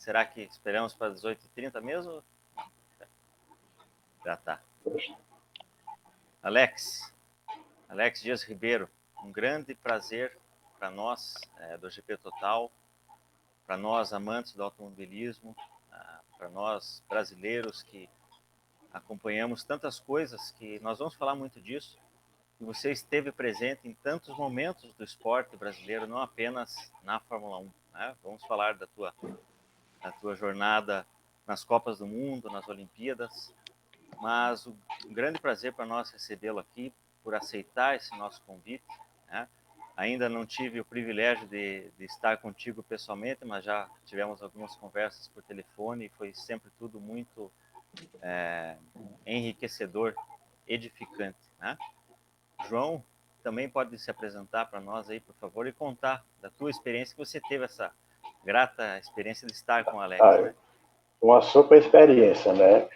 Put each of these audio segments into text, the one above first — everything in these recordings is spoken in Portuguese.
será que esperamos para 18h30 mesmo? Já está. Alex Dias Ribeiro, um grande prazer para nós do GP Total, para nós amantes do automobilismo, para nós brasileiros que acompanhamos tantas coisas, que nós vamos falar muito disso, e você esteve presente em tantos momentos do esporte brasileiro, não apenas na Fórmula 1. Né? Vamos falar da tua jornada nas Copas do Mundo, nas Olimpíadas, mas um grande prazer para nós recebê-lo aqui, por aceitar esse nosso convite. Né? Ainda não tive o privilégio de estar contigo pessoalmente, mas já tivemos algumas conversas por telefone e foi sempre tudo muito enriquecedor, edificante. Né? João, também pode se apresentar para nós aí, por favor, e contar da tua experiência, que você teve essa grata experiência de estar com o Alex. Né? Uma super experiência, né?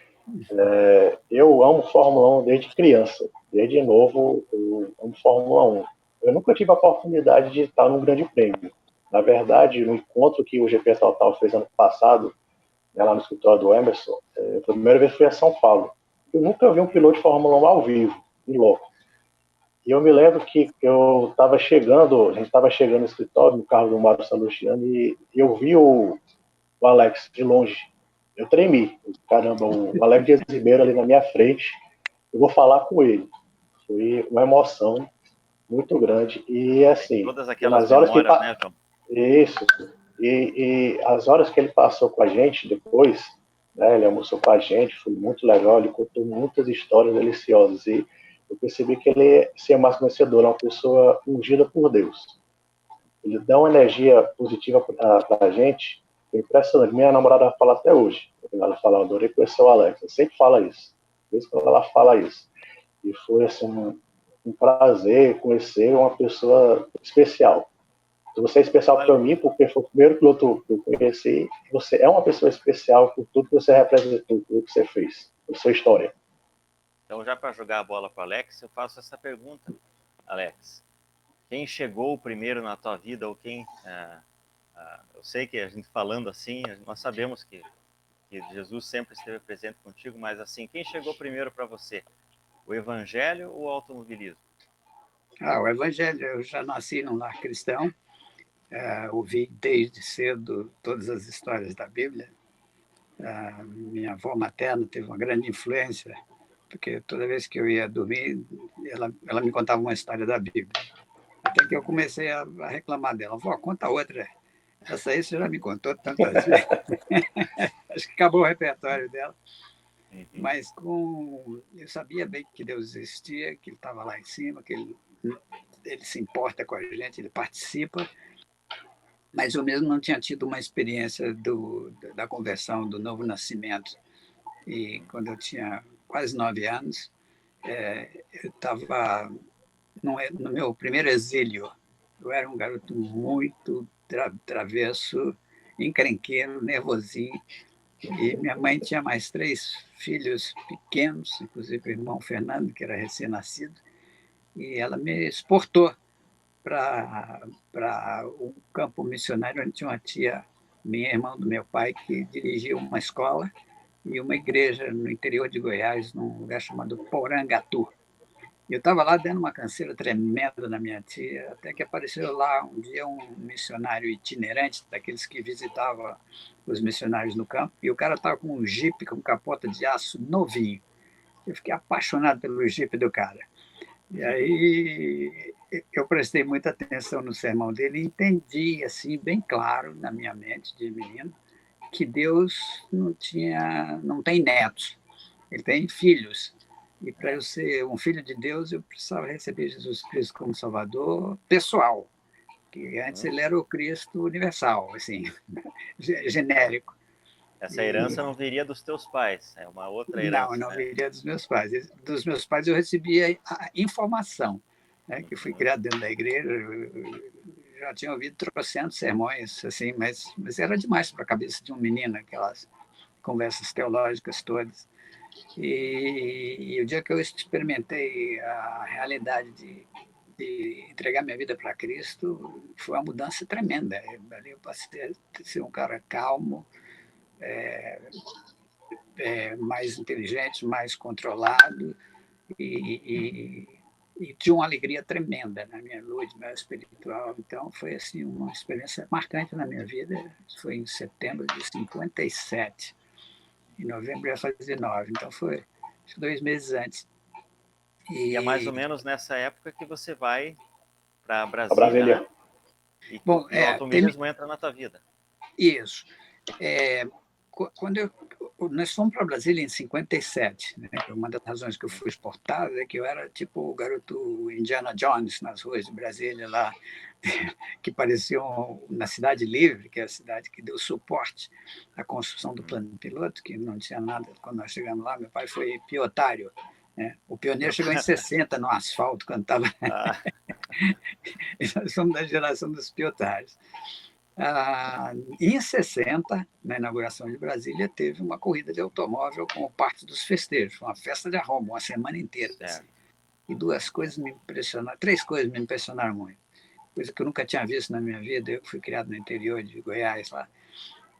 Eu amo Fórmula 1 desde criança, desde novo eu amo Fórmula 1. Eu nunca tive a oportunidade de estar num grande prêmio. Na verdade, no encontro que o GP Total fez ano passado, né, lá no escritório do Emerson, a primeira vez foi a São Paulo. Eu nunca vi um piloto de Fórmula 1 ao vivo, em loco. E eu me lembro que eu estava chegando, a gente estava chegando no escritório, no carro do Mário Salustiano, e eu vi o Alex de longe. Eu tremi. Caramba, o Alex Dias Ribeiro ali na minha frente, eu vou falar com ele. Foi uma emoção muito grande. E assim, todas aquelas nas horas memórias, que né, João? Isso. E as horas que ele passou com a gente depois, né, ele almoçou com a gente, foi muito legal, ele contou muitas histórias deliciosas. E eu percebi que ele ser mais conhecedor, é uma pessoa ungida por Deus. Ele dá uma energia positiva para a gente, é impressionante. Minha namorada fala até hoje. Ela fala, eu adorei conhecer o Alex. Ela sempre fala isso. Desde quando ela fala isso. E foi assim, um prazer conhecer uma pessoa especial. Você é especial para mim porque foi o primeiro piloto que eu conheci. Você é uma pessoa especial por tudo que você representou, por tudo que você fez, por sua história. Então, já para jogar a bola para o Alex, eu faço essa pergunta. Alex, quem chegou primeiro na tua vida ou quem... eu sei que a gente falando assim, nós sabemos que Jesus sempre esteve presente contigo, mas assim, quem chegou primeiro para você? O Evangelho ou o automobilismo? O Evangelho, eu já nasci num lar cristão, ouvi desde cedo todas as histórias da Bíblia. Minha avó materna teve uma grande influência, porque toda vez que eu ia dormir, ela me contava uma história da Bíblia. Até que eu comecei a reclamar dela. Vó, conta outra. Essa aí você já me contou tantas vezes. Acho que acabou o repertório dela. Mas eu sabia bem que Deus existia, que Ele estava lá em cima, que ele se importa com a gente, Ele participa. Mas eu mesmo não tinha tido uma experiência da conversão, do novo nascimento. E quando eu tinha quase 9 anos, eu estava no meu primeiro exílio. Eu era um garoto muito travesso, encrenqueiro, nervosinho. E minha mãe tinha mais 3 filhos pequenos, inclusive o irmão Fernando, que era recém-nascido, e ela me exportou para um campo missionário onde tinha uma tia, minha irmã do meu pai, que dirigia uma escola e uma igreja no interior de Goiás, num lugar chamado Porangatu. Eu estava lá dando uma canseira tremenda na minha tia, até que apareceu lá um dia um missionário itinerante, daqueles que visitava os missionários no campo, e o cara estava com um jipe com capota de aço novinho. Eu fiquei apaixonado pelo jipe do cara. E aí eu prestei muita atenção no sermão dele e entendi, assim, bem claro na minha mente de menino, que Deus não tem netos, Ele tem filhos. E para eu ser um filho de Deus, eu precisava receber Jesus Cristo como Salvador pessoal, que antes ele era o Cristo universal, assim, genérico. Essa herança não viria dos teus pais, é uma outra herança. Não viria dos meus pais. Dos meus pais eu recebia a informação, né, que eu fui criado dentro da igreja, já tinha ouvido trocentos sermões, assim, mas era demais para a cabeça de um menino, aquelas conversas teológicas todas. E o dia que eu experimentei a realidade de entregar minha vida para Cristo, foi uma mudança tremenda. Ali eu passei a ser um cara calmo, mais inteligente, mais controlado e tinha uma alegria tremenda na minha luz, meu espiritual. Então, foi assim, uma experiência marcante na minha vida. Foi em setembro de 57. Em novembro ia fazer 9. Então, foi 2 meses antes. E é mais ou menos nessa época que você vai para A Brasília, Brasília. né? E Bom, o automobilismo entra na tua vida. Isso. Quando nós fomos para Brasília em 57, né? Uma das razões que eu fui exportado é que eu era tipo o garoto Indiana Jones nas ruas de Brasília, lá, que pareciam na Cidade Livre, que é a cidade que deu suporte à construção do plano piloto, que não tinha nada quando nós chegamos lá. Meu pai foi piotário. Né? O pioneiro chegou em 60 no asfalto, quando estava. Nós somos da geração dos piotários. Em 60, na inauguração de Brasília, teve uma corrida de automóvel como parte dos festejos, uma festa de arromba, uma semana inteira. Assim. E 2 coisas me impressionaram, 3 coisas me impressionaram muito. Coisa que eu nunca tinha visto na minha vida. Eu fui criado no interior de Goiás, lá,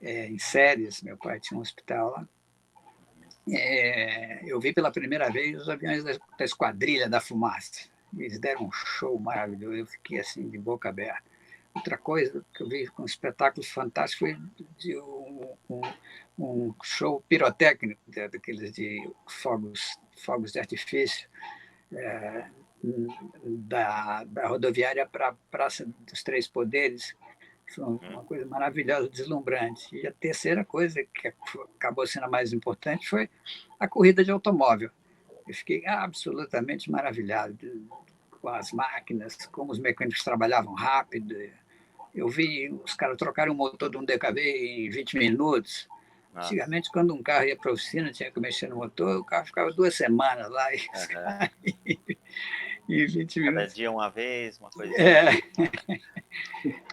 em Séries, meu pai tinha um hospital lá. Eu vi pela primeira vez os aviões da Esquadrilha da Fumaça. Eles deram um show maravilhoso, eu fiquei assim, de boca aberta. Outra coisa que eu vi com um espetáculo fantástico foi de um show pirotécnico, daqueles de fogos de artifício, da rodoviária para a Praça dos Três Poderes. Foi uma coisa maravilhosa, deslumbrante. E a terceira coisa, que acabou sendo a mais importante, foi a corrida de automóvel. Eu fiquei absolutamente maravilhado com as máquinas, como os mecânicos trabalhavam rápido. Eu vi os caras trocarem o motor de um DKV em 20 minutos. Antigamente, quando um carro ia para a oficina, tinha que mexer no motor, o carro ficava 2 semanas lá e 20 minutos. Cada dia uma vez, uma coisa assim.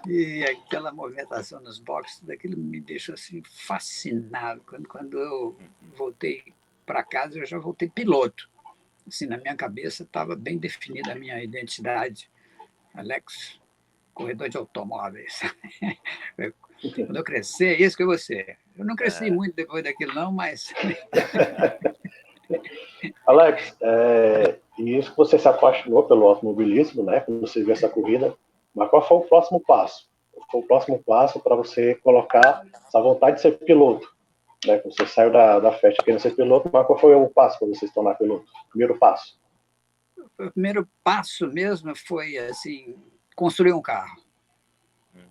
E aquela movimentação nos boxes, daquilo me deixou assim, fascinado. Quando eu voltei para casa, eu já voltei piloto. Assim, na minha cabeça estava bem definida a minha identidade. Alex, corredor de automóveis. Quando eu crescer, é isso que eu vou ser. Eu não cresci muito depois daquilo, não, mas... Alex, e isso que você se apaixonou pelo automobilismo, né? Quando você viu essa corrida, mas qual foi o próximo passo? Qual foi o próximo passo para você colocar essa vontade de ser piloto? Né? Você saiu da festa querendo ser piloto, mas qual foi o passo para você se tornar piloto? O primeiro passo? O primeiro passo mesmo foi assim, construir um carro.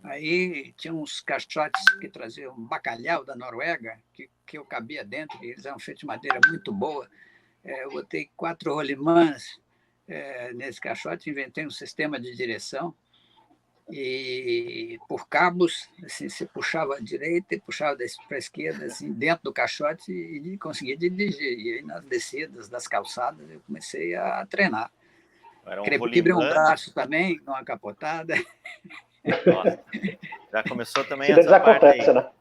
Aí tinha uns caixotes que traziam bacalhau da Noruega, que eu cabia dentro, e eles eram feitos de madeira muito boa. Eu botei 4 rolimãs nesse caixote, inventei um sistema de direção, e por cabos, assim, você puxava à direita e puxava para a esquerda, assim, dentro do caixote, e conseguia dirigir. E aí, nas descidas das calçadas, eu comecei a treinar. Quebrei um braço também, numa capotada. Nossa, já começou também essa parte aí. Né?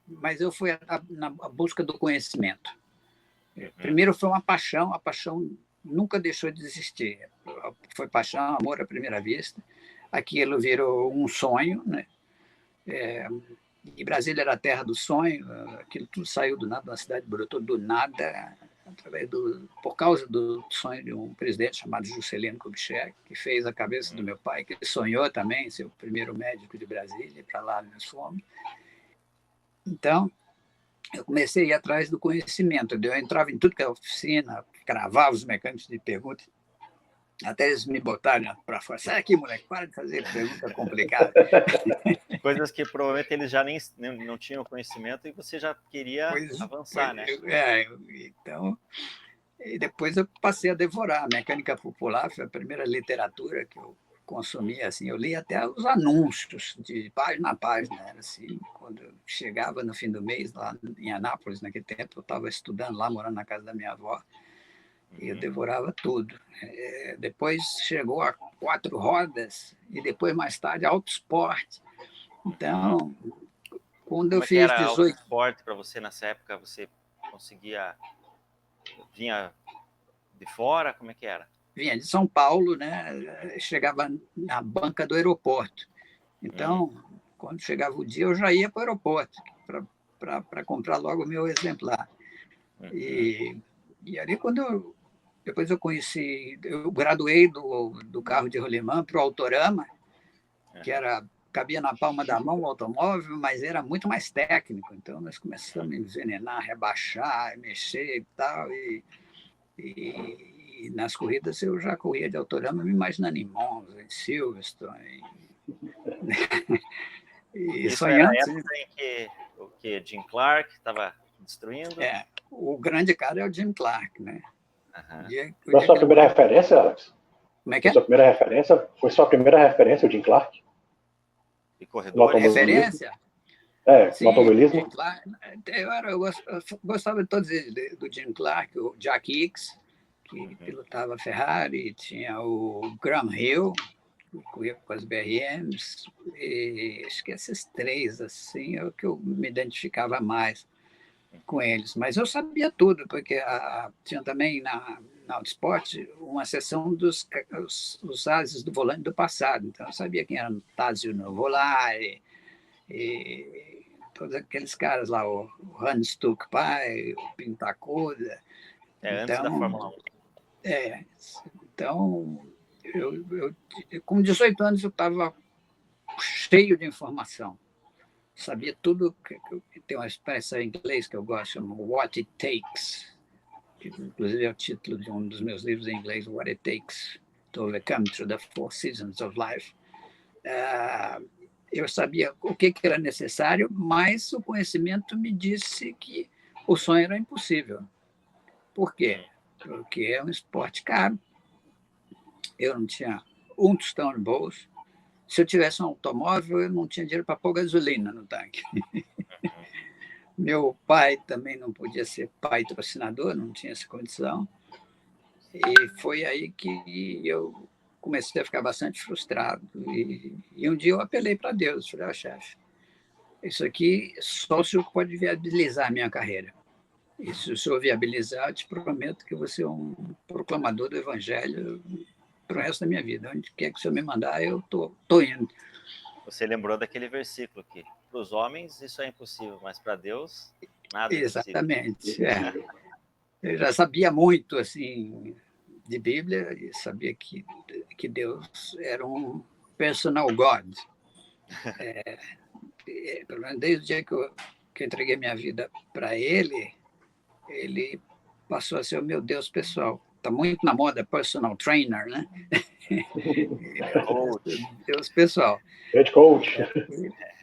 Mas eu fui na busca do conhecimento. Primeiro foi uma paixão, a paixão nunca deixou de existir. Foi paixão, amor à primeira vista. Aquilo virou um sonho, né? E Brasília era a terra do sonho. Aquilo tudo saiu do nada, uma cidade brotou do nada, por causa do sonho de um presidente chamado Juscelino Kubitschek, que fez a cabeça do meu pai, que sonhou também ser o primeiro médico de Brasília, para lá nós fomos. Então, eu comecei a ir atrás do conhecimento. Eu entrava em tudo que é oficina, cravava os mecânicos de perguntas, até eles me botaram para fora. Sai aqui, moleque, para de fazer pergunta complicada. Coisas que provavelmente eles já nem não tinham conhecimento e você já queria avançar, né? Então, e depois eu passei a devorar. A mecânica popular foi a primeira literatura que eu consumia. Assim, eu li até os anúncios, de página a página. Era assim, quando eu chegava no fim do mês, lá em Anápolis, naquele tempo, eu estava estudando lá, morando na casa da minha avó, e eu devorava tudo. Depois chegou a 4 rodas, e depois, mais tarde, auto esporte. Então, quando eu fiz 18... Como era o esporte para você nessa época? Você conseguia... Vinha de fora? Como é que era? Vinha de São Paulo, né? Chegava na banca do aeroporto. Então, quando chegava o dia, eu já ia para o aeroporto para comprar logo o meu exemplar. E ali, depois eu conheci, eu graduei do carro de rolimã para o Autorama, que cabia na palma da mão o automóvel, mas era muito mais técnico. Então, nós começamos a envenenar, rebaixar, mexer e tal. E nas corridas eu já corria de Autorama, me imaginando em Monza, em Silverstone. E Isso sonhando. era a época em que Jim Clark estava destruindo? O grande cara é o Jim Clark, né? Foi a sua primeira referência, Alex? Como é que é? Foi sua primeira referência, o Jim Clark? De corredor? Referência? Sim, no automobilismo? Eu gostava de todos eles, do Jim Clark, o Jack Hicks, que pilotava a Ferrari, tinha o Graham Hill, que corria com as BRMs, e acho que esses três, assim, é o que eu me identificava mais com eles. Mas eu sabia tudo, porque tinha também na Autosport uma seção dos ases do volante do passado. Então, eu sabia quem era Tazio Nuvolari, e todos aqueles caras lá, o Hans Stuck Pai, o Pintacoda. Antes da Fórmula 1. Então, com 18 anos, eu estava cheio de informação. Sabia tudo. Tem uma expressão em inglês que eu gosto, chama What It Takes, que inclusive é o título de um dos meus livros em inglês, What It Takes to Overcome Through the Four Seasons of Life. Eu sabia o que era necessário, mas o conhecimento me disse que o sonho era impossível. Por quê? Porque é um esporte caro. Eu não tinha um tostão no bolso. Se eu tivesse um automóvel, eu não tinha dinheiro para pôr gasolina no tanque. Meu pai também não podia ser patrocinador, não tinha essa condição. E foi aí que eu comecei a ficar bastante frustrado. E um dia eu apelei para Deus. Falei, chefe, isso aqui só o senhor pode viabilizar a minha carreira. E se o senhor viabilizar, eu te prometo que eu vou ser um proclamador do evangelho para o resto da minha vida. Onde quer que o senhor me mandar, eu tô indo. Você lembrou daquele versículo que para os homens isso é impossível, mas para Deus nada é impossível. Exatamente. Eu já sabia muito assim de Bíblia e sabia que Deus era um personal God. Pelo menos desde o dia que eu entreguei minha vida para ele passou a ser o meu Deus pessoal. Está muito na moda personal trainer, né? Deus pessoal. Head coach.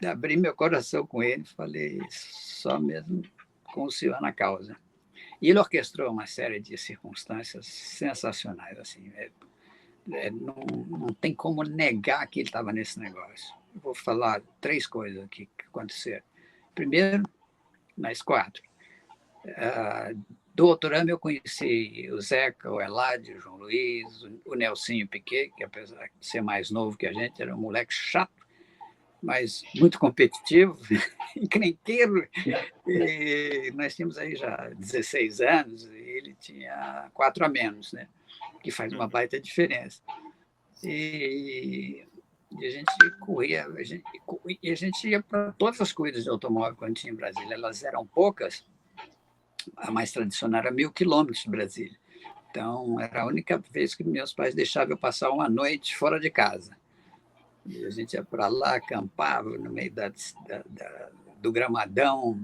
Abri meu coração com ele, falei só mesmo com o senhor na causa. E ele orquestrou uma série de circunstâncias sensacionais. Assim, não tem como negar que ele estava nesse negócio. Eu vou falar 3 coisas aqui que aconteceram. Primeiro, nas 4. Do Autorama eu conheci o Zeca, o Eladio, o João Luiz, o Nelsinho Piquet, que apesar de ser mais novo que a gente, era um moleque chato, mas muito competitivo, encrenqueiro. E nós tínhamos aí já 16 anos e ele tinha 4 a menos, né? Que faz uma baita diferença. E a gente corria, a gente ia para todas as corridas de automóvel quando tinha em Brasília. Elas eram poucas, a mais tradicional era 1.000 quilômetros de Brasília. Então, era a única vez que meus pais deixavam eu passar uma noite fora de casa. E a gente ia para lá, acampava no meio do gramadão,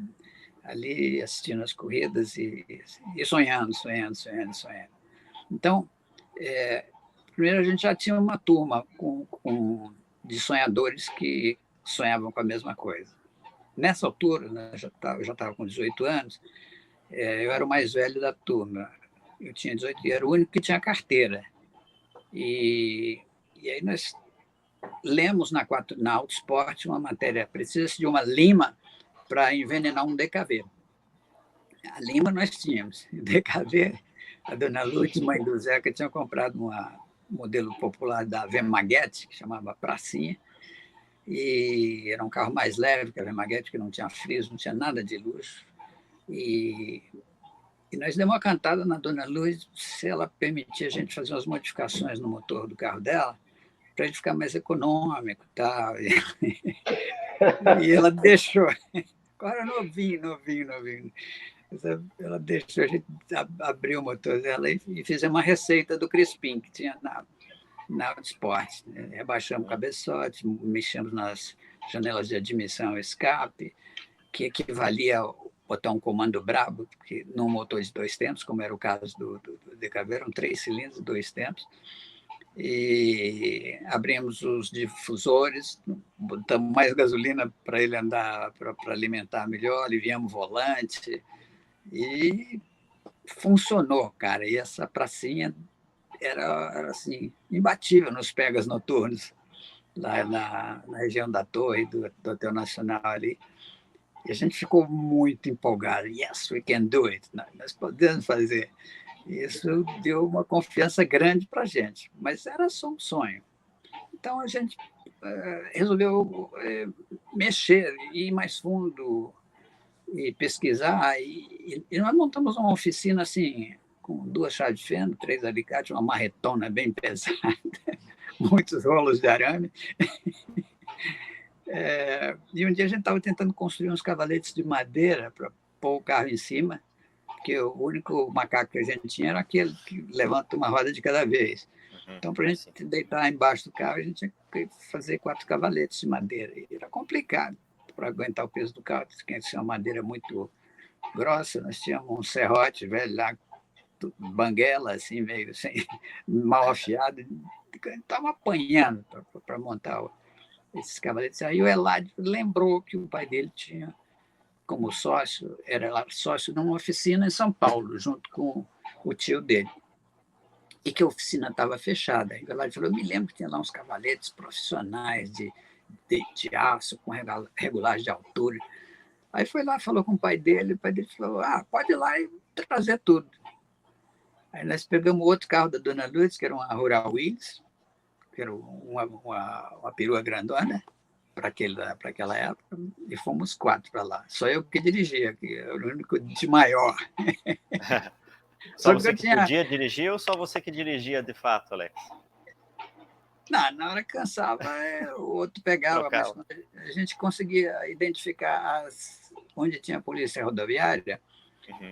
ali assistindo as corridas e sonhando. Então, primeiro a gente já tinha uma turma de sonhadores que sonhavam com a mesma coisa. Nessa altura, né, eu já estava com 18 anos, eu era o mais velho da turma. Eu tinha 18 e era o único que tinha carteira. E aí nós lemos na Autosport uma matéria, precisa de uma lima para envenenar um DKV. A lima nós tínhamos. O DKV, a dona Lourdes, mãe do Zeca, tinha comprado um modelo popular da Vemaguete, que chamava Pracinha, e era um carro mais leve que a Vemaguete, que não tinha friso, não tinha nada de luxo. E nós demos uma cantada na dona Lourdes, se ela permitia a gente fazer umas modificações no motor do carro dela, para ele ficar mais econômico e tal. E ela deixou. Agora novinho. Ela deixou a gente abrir o motor dela e fizemos uma receita do Crispim, que tinha na Autosport. Rebaixamos o cabeçote, mexemos nas janelas de admissão e escape, que equivalia ao botar um comando brabo, que num motor de 2 tempos, como era o caso do DKV, eram 3 cilindros, 2 tempos. E abrimos os difusores, botamos mais gasolina para ele andar, para alimentar melhor, aliviamos o volante, e funcionou, cara. E essa pracinha era assim, imbatível nos pegas noturnos, lá na região da Torre, do Hotel Nacional ali. E a gente ficou muito empolgado. Yes, we can do it. Nós podemos fazer. Isso deu uma confiança grande para a gente, mas era só um sonho. Então a gente resolveu mexer, ir mais fundo e pesquisar. E nós montamos uma oficina assim, com 2 chaves de feno, 3 alicates, uma marretona bem pesada, muitos rolos de arame. E um dia a gente estava tentando construir uns cavaletes de madeira para pôr o carro em cima, porque o único macaco que a gente tinha era aquele que levanta uma roda de cada vez. Então, para a gente deitar embaixo do carro, a gente tinha que fazer 4 cavaletes de madeira. E era complicado para aguentar o peso do carro. Tinha que ser uma madeira muito grossa. Nós tínhamos um serrote velho lá, banguela, assim, meio assim, mal afiado. Estava apanhando para montar esses cavaletes. Aí o Eladio lembrou que o pai dele tinha como sócio, era sócio de uma oficina em São Paulo, junto com o tio dele, e que a oficina estava fechada. Aí o Eladio falou, eu me lembro que tinha lá uns cavaletes profissionais de aço, com regulagem de altura. Aí foi lá, falou com o pai dele falou, pode ir lá e trazer tudo. Aí nós pegamos outro carro da Dona Lourdes, que era uma Rural Willis, que era uma perua grandona, para aquela época, e fomos 4 para lá. Só eu que dirigia, que era o único de maior. Só você que podia dirigir ou só você que dirigia de fato, Alex? Não, na hora que cansava, o outro pegava, mas a gente conseguia identificar onde tinha polícia rodoviária,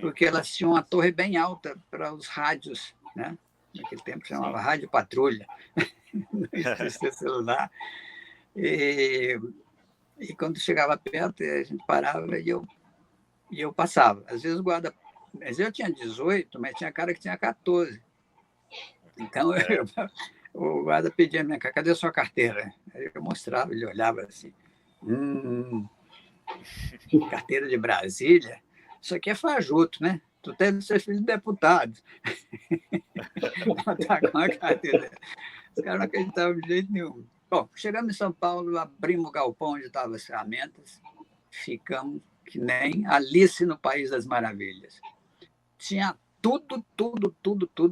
porque elas tinham uma torre bem alta para os rádios, né? Naquele tempo chamava rádio patrulha, não existia celular. E quando chegava perto, a gente parava e eu passava. Às vezes o guarda... Mas eu tinha 18, mas tinha cara que tinha 14. Então, o guarda pedia a minha cara, cadê a sua carteira? Aí eu mostrava, ele olhava assim, carteira de Brasília? Isso aqui é fajuto, né? Tu deve ser filho de deputado. Tá com a carteira. Os caras não acreditavam de jeito nenhum. Bom, chegamos em São Paulo, abrimos o galpão onde estavam as ferramentas, ficamos que nem Alice no País das Maravilhas. Tinha tudo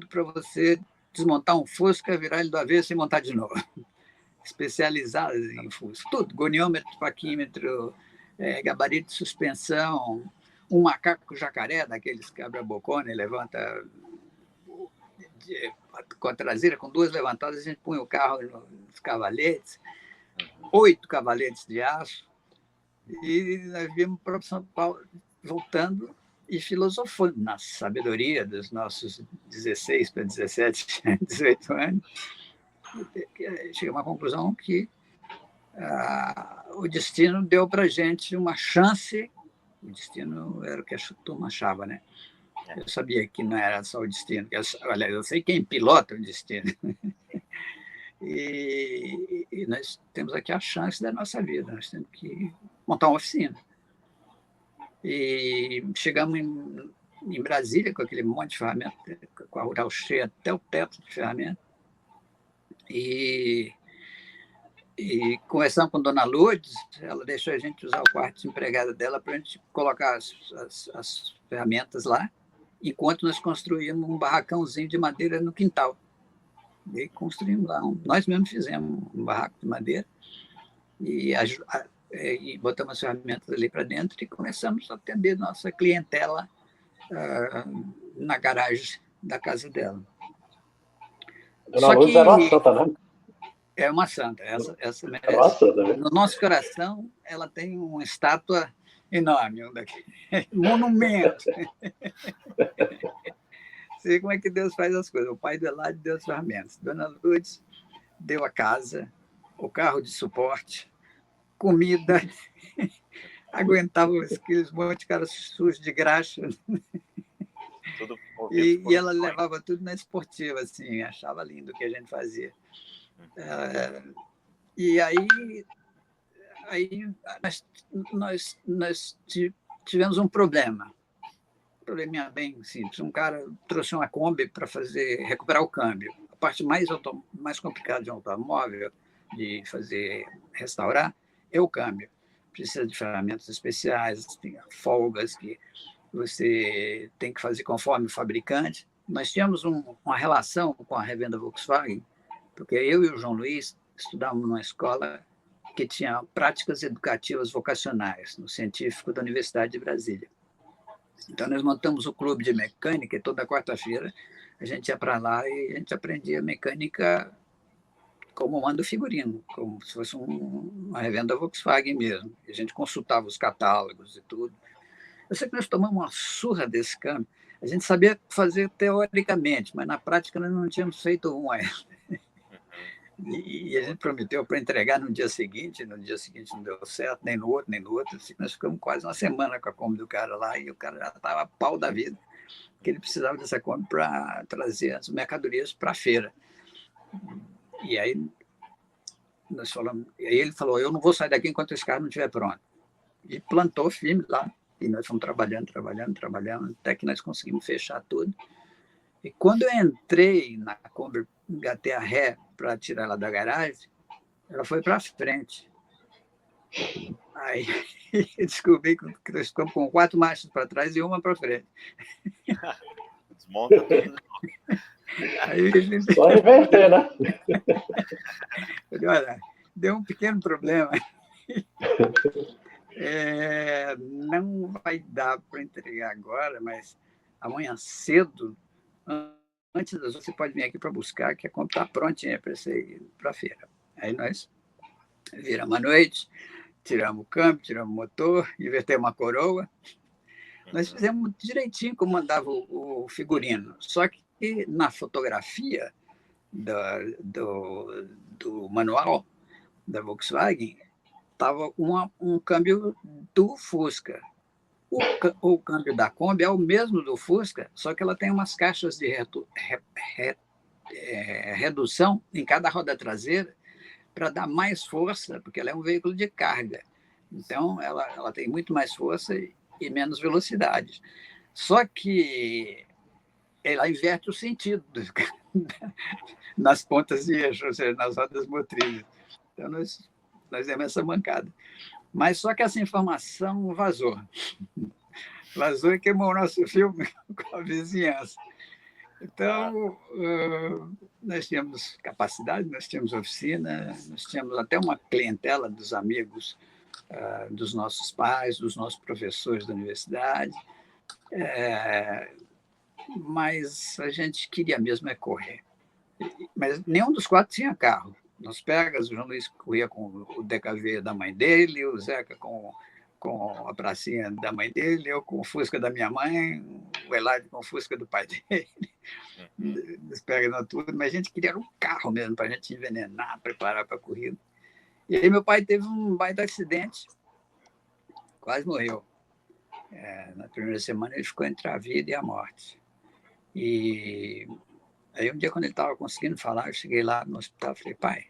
para você desmontar um Fusca, virar ele do avesso e montar de novo. Especializadas em Fusca. Tudo, goniômetro, paquímetro, gabarito de suspensão, um macaco jacaré, daqueles que abre a bocona e levanta com a traseira, com 2 levantadas, a gente punha o carro nos cavaletes, 8 cavaletes de aço, e nós vimos para São Paulo voltando e filosofando na sabedoria dos nossos 16 para 17, 18 anos. Chegamos à conclusão que o destino deu para a gente uma chance. O destino era o que a turma achava, né? Eu sabia que não era só o destino. Aliás, eu sei quem pilota o destino. E nós temos aqui a chance da nossa vida. Nós temos que montar uma oficina. E chegamos em Brasília com aquele monte de ferramentas, com a Rural cheia até o teto de ferramentas. E conversamos com a Dona Lourdes, ela deixou a gente usar o quarto de empregada dela para a gente colocar as ferramentas lá, enquanto nós construímos um barracãozinho de madeira no quintal. E construímos lá, nós mesmos fizemos um barraco de madeira e botamos as ferramentas ali para dentro e começamos a atender nossa clientela na garagem da casa dela. Dona Lourdes era uma santa, né? É uma santa, essa Era uma merece. santa, né? No nosso coração, ela tem uma estátua enorme, monumento. Sei como é que Deus faz as coisas. O pai do Eladio deu as ferramentas. Dona Lourdes deu a casa, o carro de suporte, comida, aguentava aqueles monte de cara sujo de graxa. Tudo movido por E um ela sonho. levava tudo na esportiva, assim, achava lindo o que a gente fazia. E aí nós tivemos um problema. Um probleminha bem simples. Um cara trouxe uma Kombi para recuperar o câmbio. A parte mais complicada de um automóvel, de restaurar, é o câmbio. Precisa de ferramentas especiais, tem folgas que você tem que fazer conforme o fabricante. Nós tínhamos uma relação com a revenda Volkswagen, porque eu e o João Luiz estudávamos numa escola que tinha práticas educativas vocacionais, no Científico da Universidade de Brasília. Então, nós montamos o clube de mecânica e toda quarta-feira a gente ia para lá e a gente aprendia mecânica como manda o figurino, como se fosse uma revenda Volkswagen mesmo. A gente consultava os catálogos e tudo. Eu sei que nós tomamos uma surra desse câmbio. A gente sabia fazer teoricamente, mas na prática nós não tínhamos feito um ainda. E a gente prometeu para entregar no dia seguinte não deu certo, nem no outro, nem no outro. Assim, nós ficamos quase uma semana com a Kombi do cara lá e o cara já estava a pau da vida, que ele precisava dessa Kombi para trazer as mercadorias para a feira. E aí ele falou, eu não vou sair daqui enquanto esse carro não estiver pronto. E plantou firme lá. E nós fomos trabalhando, até que nós conseguimos fechar tudo. E quando eu entrei na Kombi, engatei a ré para tirar ela da garagem, ela foi para frente. Aí eu descobri que nós ficamos com 4 marchas para trás e uma para frente. Desmonta tudo de novo. Aí, Só inverter, né? falei, olha, deu um pequeno problema. Não vai dar para entregar agora, mas amanhã cedo, antes das 8, você pode vir aqui para buscar, que a Kombi está prontinha para você ir para a feira. Aí nós viramos à noite, tiramos o câmbio, tiramos o motor, invertemos uma coroa. Nós fizemos direitinho como mandava o figurino. Só que na fotografia do manual da Volkswagen estava um câmbio do Fusca. O câmbio da Kombi é o mesmo do Fusca, só que ela tem umas caixas de redução em cada roda traseira para dar mais força, porque ela é um veículo de carga. Então, ela tem muito mais força e menos velocidade. Só que ela inverte o sentido nas pontas de eixo, ou seja, nas rodas motrizes. Então, nós demos essa mancada. Mas só que essa informação vazou. Vazou e queimou o nosso filme com a vizinhança. Então, nós tínhamos capacidade, nós tínhamos oficina, nós tínhamos até uma clientela dos amigos dos nossos pais, dos nossos professores da universidade, mas a gente queria mesmo correr. Mas nenhum dos 4 tinha carro. Nos Pegas, o João Luiz corria com o DKV da mãe dele, o Zeca com a pracinha da mãe dele, eu com o Fusca da minha mãe, o Eladio com o Fusca do pai dele. Nos Pegas não tudo, mas a gente queria um carro mesmo para a gente envenenar, preparar para a corrida. E aí meu pai teve um baita acidente, quase morreu. Na primeira semana ele ficou entre a vida e a morte. E aí um dia, quando ele estava conseguindo falar, eu cheguei lá no hospital e falei, pai,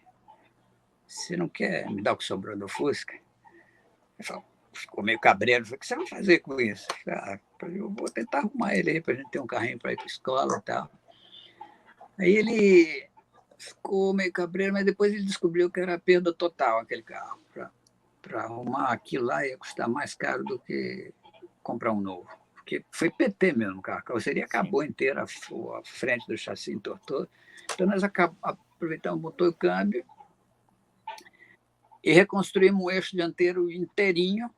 você não quer me dar o que sobrou do Fusca? Ele falou, ficou meio cabreiro, falei, o que você vai fazer com isso? Eu vou tentar arrumar ele aí para a gente ter um carrinho para ir para a escola e tal. Aí ele ficou meio cabreiro, mas depois ele descobriu que era perda total aquele carro. Para arrumar aquilo lá ia custar mais caro do que comprar um novo. Porque foi PT mesmo o carro. A carroceria acabou inteira, a frente do chassi entortou. Então nós aproveitamos o motor e o câmbio e reconstruímos o eixo dianteiro inteirinho,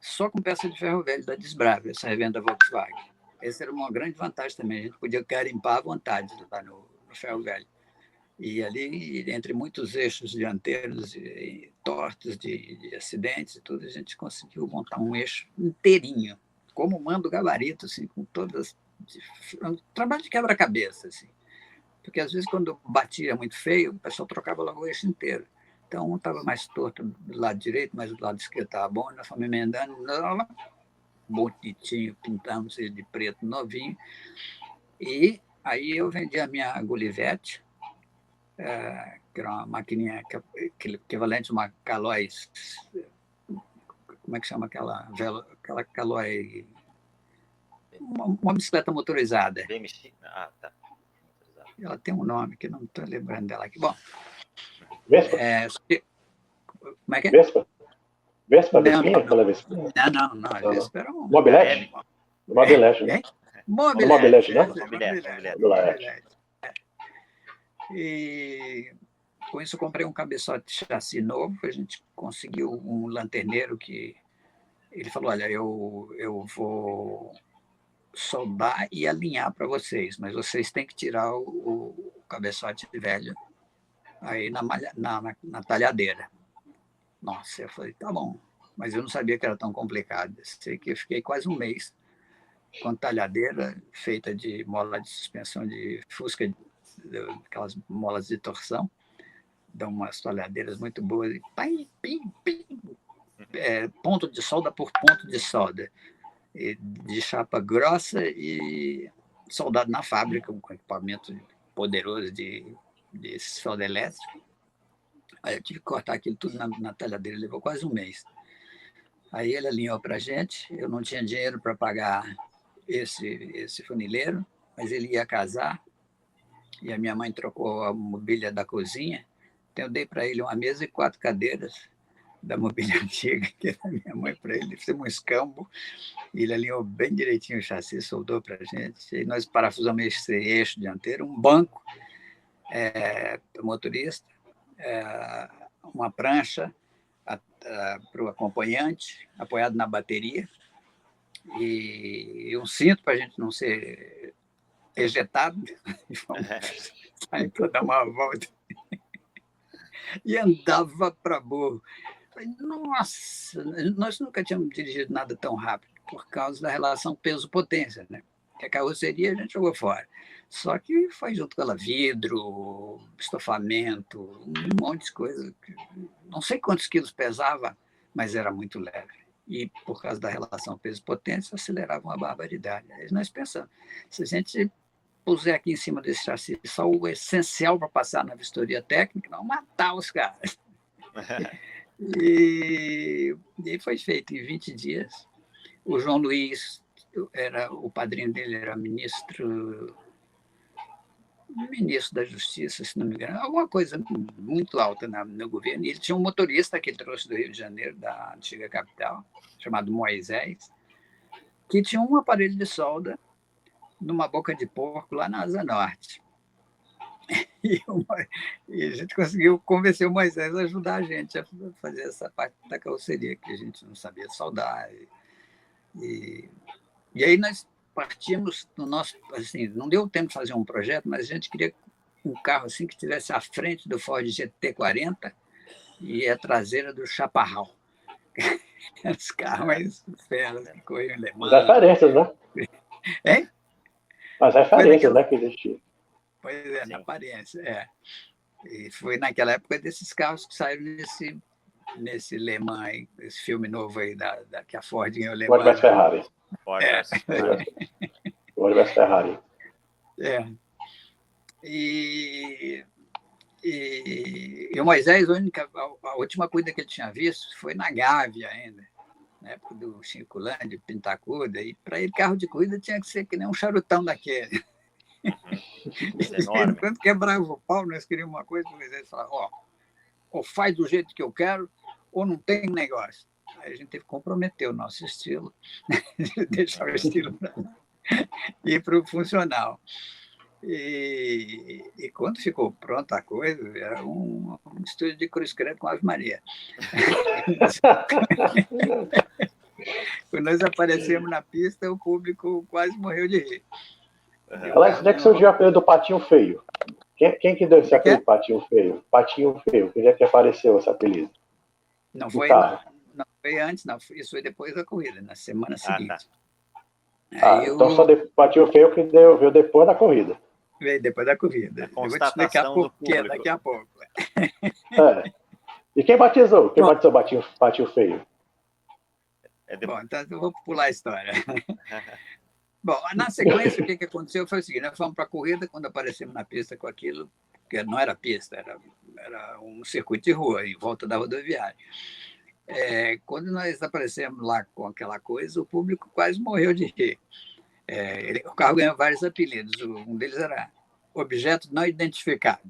só com peça de ferro velho da Desbrava, essa revenda Volkswagen. Essa era uma grande vantagem também, a gente podia garimpar à vontade lá no ferro velho. E ali, entre muitos eixos dianteiros tortos de acidentes e tudo, a gente conseguiu montar um eixo inteirinho, como manda o gabarito, assim, com todas... Um trabalho de quebra-cabeça, assim. Porque, às vezes, quando batia muito feio, o pessoal trocava logo o eixo inteiro. Então, um estava mais torto do lado direito, mas do lado esquerdo estava bom, nós fomos emendando, bonitinho, pintamos ele de preto, novinho. E aí eu vendi a minha Gulivete, que era uma maquininha equivalente a uma Calói, como é que chama aquela Calói, uma bicicleta motorizada. BMX? Ah, tá. Ela tem um nome que não estou lembrando dela aqui. Bom, Vespa? Como é que é? Vespa? Vespa, Não, Vespinha? Aquela Vespinha? Não. A Vespa era um... Mobilete? Mobilete, né? Mobilete, né? Mobilete. E com isso eu comprei um cabeçote de chassi novo, a gente conseguiu um lanterneiro que ele falou, olha, eu vou soldar e alinhar para vocês, mas vocês têm que tirar o cabeçote velho aí na talhadeira. Nossa, eu falei, tá bom, mas eu não sabia que era tão complicado. Sei que eu fiquei quase um mês com talhadeira feita de mola de suspensão de Fusca, aquelas molas de torção, dão umas talhadeiras muito boas, e ponto de solda por ponto de solda, de chapa grossa e soldado na fábrica, com equipamento poderoso de solda elétrica. Aí eu tive que cortar aquilo tudo na talhadeira, levou quase um mês. Aí ele alinhou para a gente, eu não tinha dinheiro para pagar esse funileiro, mas ele ia casar, e a minha mãe trocou a mobília da cozinha, então eu dei para ele uma mesa e 4 cadeiras da mobília antiga, que era da minha mãe, para ele, fizemos um escambo, e ele alinhou bem direitinho o chassi, soldou para a gente, e nós parafusamos esse eixo dianteiro, um banco para o motorista, uma prancha para o acompanhante, apoiado na bateria, e um cinto para a gente não ser ejetado, sair para dar uma volta. E andava para burro. Nossa, nós nunca tínhamos dirigido nada tão rápido, por causa da relação peso-potência, né? Que a carroceria a gente jogou fora. Só que foi junto com ela vidro, estofamento, um monte de coisa. Não sei quantos quilos pesava, mas era muito leve. E, por causa da relação peso-potência, acelerava uma barbaridade. Aí nós pensamos, se a gente puser aqui em cima desse chassi só o essencial para passar na vistoria técnica, vamos matar os caras. E foi feito em 20 dias. O João Luiz, o padrinho dele era ministro da Justiça, se não me engano, alguma coisa muito alta no governo. E ele tinha um motorista que ele trouxe do Rio de Janeiro, da antiga capital, chamado Moisés, que tinha um aparelho de numa boca de porco lá na Asa Norte. E a gente conseguiu convencer o Moisés a ajudar a gente a fazer essa parte da carroceria, que a gente não sabia soldar. E aí nós partimos do nosso... Assim, não deu tempo de fazer um projeto, mas a gente queria um carro assim que tivesse a frente do Ford GT40 e a traseira do Chaparral. Os carros mais feras que corriam em Le Mans. As referências, né? Hein? As referências, né, que existiam. Pois é, na aparência, E foi naquela época desses carros que saíram nesse Le Mans, aí, esse filme novo aí que a Ford ganhou o Le Mans. Ford vs Ferrari. Ford vs Ferrari. E o Moisés, a última corrida que ele tinha visto foi na Gávea ainda, na época do Circulante, Pintacuda, e para ele carro de corrida tinha que ser que nem um charutão daquele. E quando quebrava o pau, nós queríamos uma coisa, o Moisés falava, ou faz do jeito que eu quero, ou não tem negócio. Aí a gente teve que comprometer o nosso estilo, deixar o estilo ir para o funcional. E quando ficou pronta a coisa, era um estúdio de cruz credo com Ave Maria. Quando nós aparecemos na pista, o público quase morreu de rir. Alex, onde é que surgiu a apelido do Patinho Feio? Quem que deu esse apelido Patinho Feio? Patinho Feio, que já que apareceu esse apelido? Não foi, não foi antes, não. Isso foi depois da corrida, na semana seguinte. Tá. Então só Patinho Feio que veio depois da corrida. Veio depois da corrida. Eu vou te explicar por quê daqui a pouco. E quem batizou? Quem batizou Patinho Feio? Bom, então eu vou pular a história. Bom, na sequência, o que aconteceu foi o seguinte: nós fomos para a corrida, quando aparecemos na pista com aquilo, que não era pista, era um circuito de rua, em volta da rodoviária. Quando nós aparecemos lá com aquela coisa, o público quase morreu de rir. O carro ganhou vários apelidos. Um deles era Objeto Não Identificado.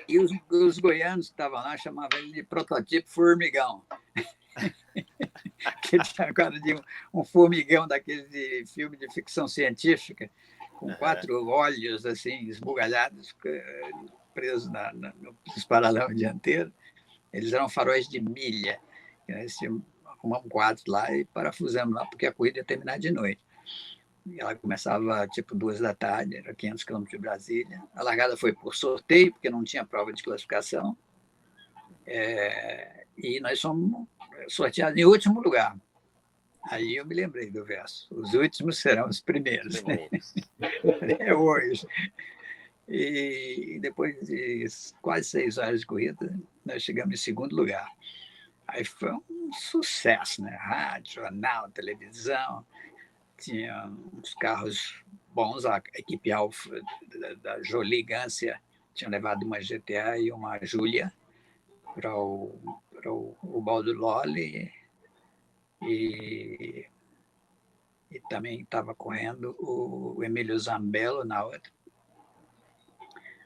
E os goianos que estavam lá chamavam ele de Prototipo Formigão. Que tinha agora de um formigão daqueles de filme de ficção científica, com 4 olhos assim, esbugalhados, presos no esparadrapo dianteiro. Eles eram faróis de milha. Arrumamos 4 lá e parafusamos lá, porque a corrida ia terminar de noite. E ela começava tipo 2 da tarde, era 500 quilômetros de Brasília. A largada foi por sorteio, porque não tinha prova de classificação. E nós fomos sorteados em último lugar. Aí eu me lembrei do verso: os últimos serão os primeiros. É hoje. E depois de quase 6 horas de corrida, nós chegamos em segundo lugar. Aí foi um sucesso, né? Rádio, jornal, televisão. Tinha uns carros bons, a equipe Alfa da Jolie Gância tinha levado uma GTA e uma Júlia para o Baldo Lolli, e também estava correndo o Emílio Zambello na outra.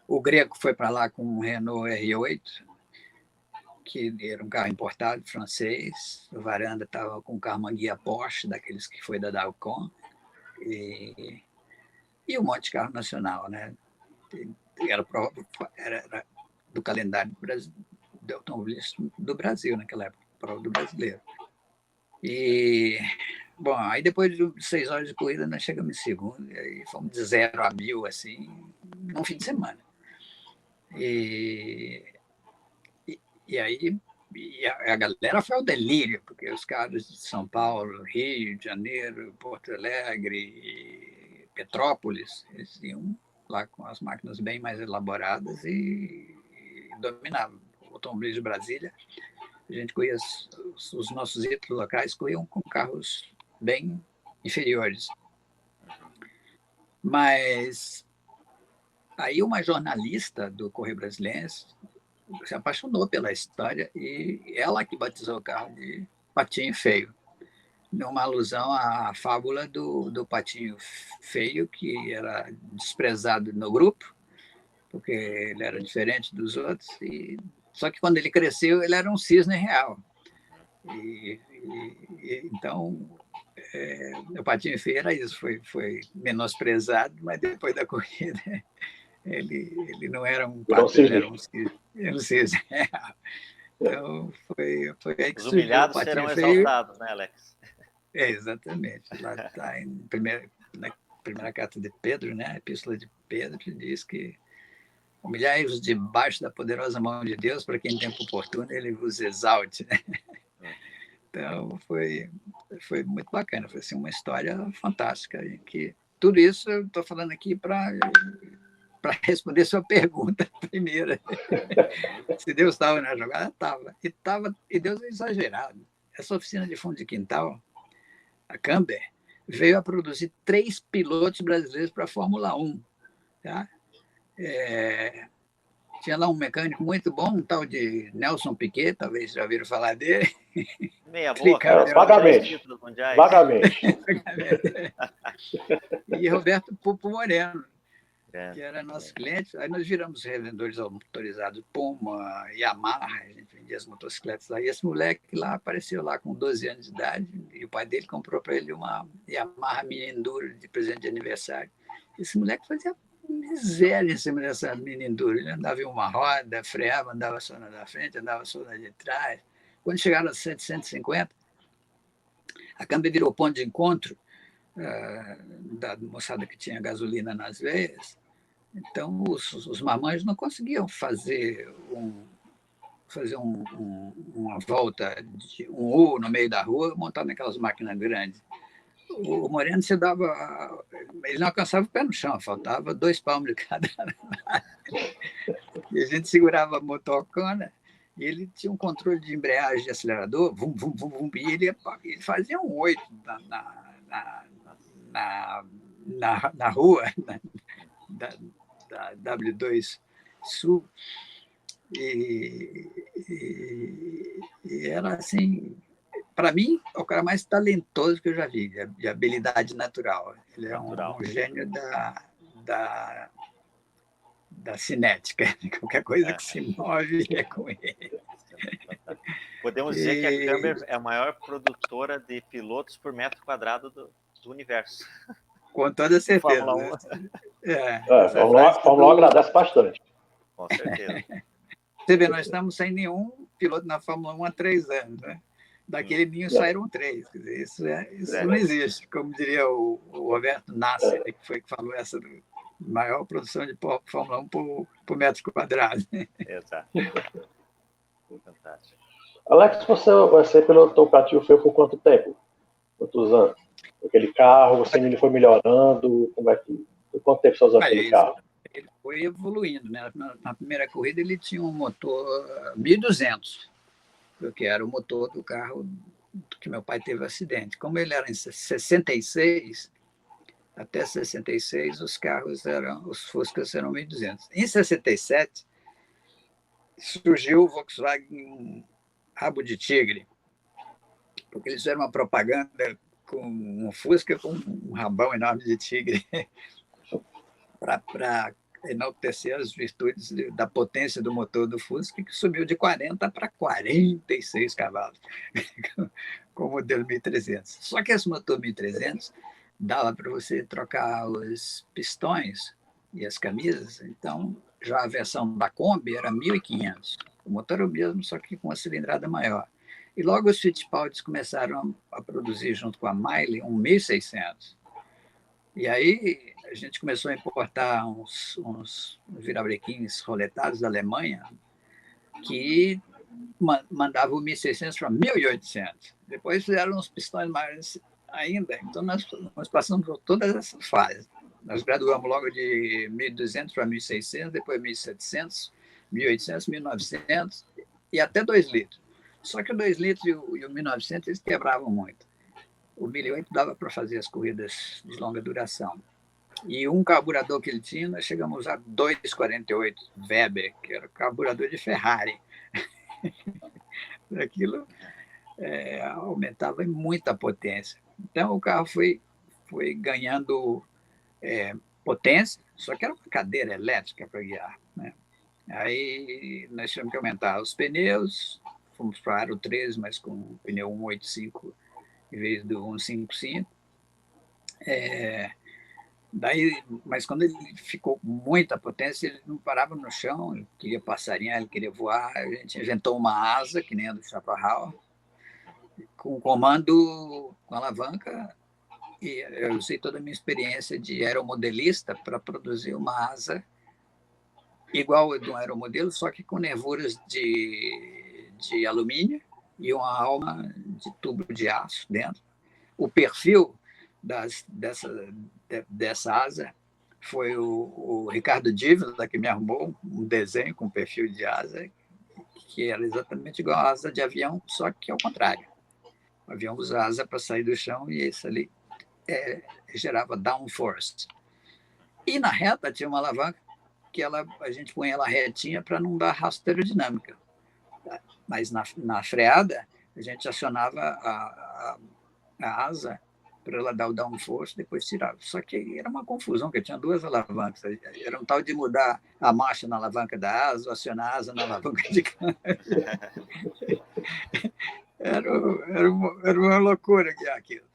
O Greco foi para lá com um Renault R8, que era um carro importado, francês. O Varanda estava com um carro manguia Porsche, daqueles que foi da Dalcom, e um monte de carro nacional, né? Era do calendário do automobilismo do Brasil naquela época, prova do brasileiro. E, bom, aí depois de 6 horas de corrida, nós chegamos em segundo, e aí fomos de 0 a 1000, assim, num fim de semana. E aí a galera foi ao delírio, porque os caras de São Paulo, Rio de Janeiro, Porto Alegre, Petrópolis, eles iam lá com as máquinas bem mais elaboradas e dominavam. O automobilismo de Brasília, a gente corria, os nossos ídolos locais corriam com carros bem inferiores. Mas aí uma jornalista do Correio Brasiliense se apaixonou pela história e ela que batizou o carro de Patinho Feio, numa alusão à fábula do Patinho Feio, que era desprezado no grupo, porque ele era diferente dos outros, só que quando ele cresceu, ele era um cisne real. Então, o Patinho Feio era isso, foi menosprezado, mas depois da corrida ele não era um pato, ele era um cisne real. Então, foi aí que os surgiu humilhados o Patinho serão Feio. exaltados, né, Alex? Exatamente. Lá está na primeira carta de Pedro, né? A epístola de Pedro, que diz que humilhai-vos debaixo da poderosa mão de Deus, para que em tempo oportuno ele vos exalte. Então, foi muito bacana. Foi assim, uma história fantástica. Em que tudo isso eu estou falando aqui para responder sua pergunta primeira. Se Deus estava na jogada, estava. E Deus é exagerado. Essa oficina de fundo de quintal, a Camber, veio a produzir 3 pilotos brasileiros para a Fórmula 1. Tá? Tinha lá um mecânico muito bom, um tal de Nelson Piquet, talvez já ouviram falar dele. Meia boca, vagamente. E Roberto Pupo Moreno, que era nosso cliente. Aí nós viramos revendedores autorizados Puma, Yamaha, a gente vendia as motocicletas lá. E esse moleque lá apareceu lá com 12 anos de idade, e o pai dele comprou para ele uma Yamaha Mini Enduro de presente de aniversário. Esse moleque fazia miséria em cima dessa Mini Enduro. Ele andava em uma roda, freava, andava só na da frente, andava só na de trás. Quando chegaram a 750, a Câmara virou ponto de encontro da moçada que tinha gasolina nas veias, Então, os marmanjos não conseguiam fazer uma volta, um U no meio da rua, montando aquelas máquinas grandes. O Moreno se dava. Ele não alcançava o pé no chão, faltava 2 palmos de cada lado. E a gente segurava a motocona e ele tinha um controle de embreagem de acelerador, vum, vum, vum, vum, e ele fazia um 8 na rua da W2 Sul. E era assim, para mim, é o cara mais talentoso que eu já vi, de habilidade natural. Ele é um gênio da cinética, de qualquer coisa que se move é com ele. Podemos dizer que a Camber é a maior produtora de pilotos por metro quadrado do universo. Com toda certeza. Fórmula 1. Fórmula 1 agradece bastante. Com certeza. Você vê, nós estamos sem nenhum piloto na Fórmula 1 há 3 anos, né? Daquele ninho saíram 3. Quer dizer, isso não existe. Como diria o Roberto Nasser, que foi que falou essa maior produção de Fórmula 1 por metro quadrado. Exato. Fantástico. Alex, você pilotou o Catil Feio por quanto tempo? Quantos anos? Aquele carro, você ele foi melhorando? Como é que... Por quanto tempo você usou aquele carro? Ele foi evoluindo, né? Na primeira corrida ele tinha um motor 1200, que era o motor do carro que meu pai teve acidente. Como ele era em 66, até 66 os Fuscas eram 1200. Em 67 surgiu o Volkswagen Rabo de Tigre, porque eles fizeram uma propaganda com um Fusca com um rabão enorme de tigre para enaltecer as virtudes da potência do motor do Fusca, que subiu de 40 para 46 cavalos, com o modelo 1300. Só que esse motor 1300 dava para você trocar os pistões e as camisas, então já a versão da Kombi era 1500. O motor era o mesmo, só que com uma cilindrada maior. E logo os Fittipaldis começaram a produzir, junto com a Miley, um 1600. E aí a gente começou a importar uns virabrequins roletados da Alemanha que mandavam o 1600 para 1800. Depois fizeram uns pistões maiores ainda. Então nós passamos por todas essas fases. Nós graduamos logo de 1200 para 1600, depois 1700, 1800, 1900 e até 2 litros. Só que o 2 litros e o 1900 eles quebravam muito. O 1008 dava para fazer as corridas de longa duração. E um carburador que ele tinha, nós chegamos a usar 2,48 Weber, que era carburador de Ferrari. Aquilo aumentava muito a potência. Então o carro foi ganhando potência, só que era uma cadeira elétrica para guiar, né? Aí nós tivemos que aumentar os pneus, fomos para o Aro 13, mas com o pneu 185 em vez do 155. Mas quando ele ficou com muita potência, ele não parava no chão, ele queria passarinhar, ele queria voar. A gente inventou uma asa, que nem a do Chaparral, com comando com alavanca, e eu usei toda a minha experiência de aeromodelista para produzir uma asa igual a de um aeromodelo, só que com nervuras de alumínio e uma alma de tubo de aço dentro. O perfil dessa asa foi o Ricardo Dívila, que me arrumou um desenho com perfil de asa que era exatamente igual a asa de avião, só que ao contrário. O avião usa asa para sair do chão e esse ali gerava downforce. E na reta tinha uma alavanca que a gente põe ela retinha para não dar rastro aerodinâmica. Mas na freada, a gente acionava a asa para ela dar o downforce, depois tirava. Só que era uma confusão, porque tinha 2 alavancas. Era um tal de mudar a marcha na alavanca da asa, acionar a asa na alavanca de câmbio. Era uma loucura que é aquilo.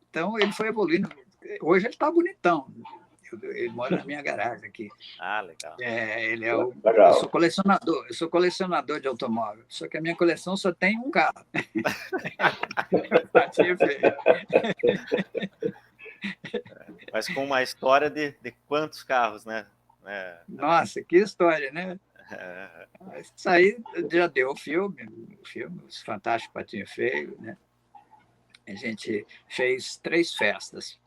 Então, ele foi evoluindo. Hoje ele está bonitão. Ele mora na minha garagem aqui. Ah, legal. Eu sou colecionador de automóvel, só que a minha coleção só tem um carro. Mas com uma história de quantos carros, né? Nossa, que história, né? Isso aí já deu o filme, Os Fantásticos Patinhos Feio, né? A gente fez 3 festas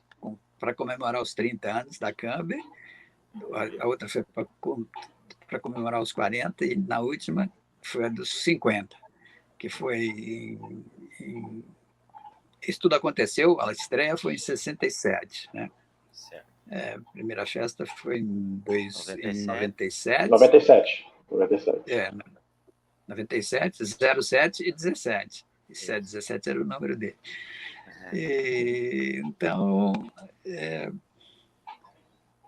para comemorar os 30 anos da Camber, a outra foi para comemorar os 40, e na última foi a dos 50, que foi isso tudo aconteceu, a estreia foi em 67, né? Certo. A primeira festa foi em 97. 97. 97, 07 e 17. Isso. 17 era o número dele. Então,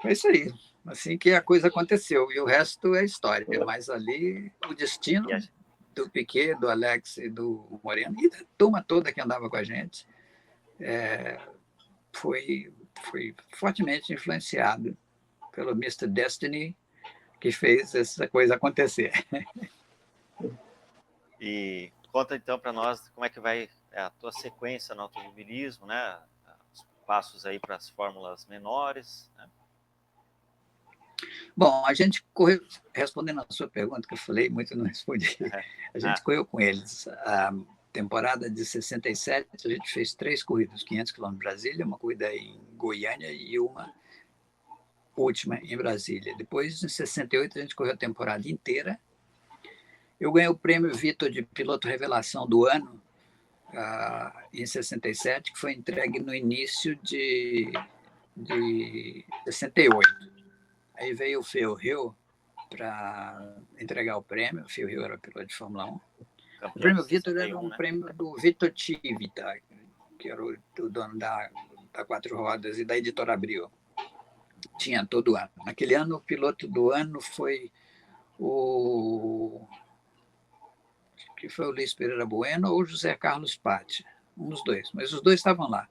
foi isso aí. Assim que a coisa aconteceu. E o resto é história. Mas ali, o destino do Piquet, do Alex e do Moreno, e da turma toda que andava com a gente, foi fortemente influenciado pelo Mr. Destiny, que fez essa coisa acontecer. E conta então para nós como é que vai a tua sequência no automobilismo, né? Os passos aí para as fórmulas menores, né? Bom, a gente correu, respondendo a sua pergunta, que eu falei muito, não respondi. A gente correu com eles. A temporada de 67, a gente fez 3 corridas, 500 km em Brasília, uma corrida em Goiânia e uma última em Brasília. Depois, em 68, a gente correu a temporada inteira. Eu ganhei o prêmio Vitor de piloto revelação do ano, em 67, que foi entregue no início de 68. Aí veio o Phil Hill para entregar o prêmio. O Phil Hill era piloto de Fórmula 1. O prêmio Vitor era um prêmio do Vitor Civita, que era o dono da Quatro Rodas e da Editora Abril. Tinha todo ano. Naquele ano, o piloto do ano foi o Luiz Pereira Bueno ou o José Carlos Patti, um dos dois. Mas os dois estavam lá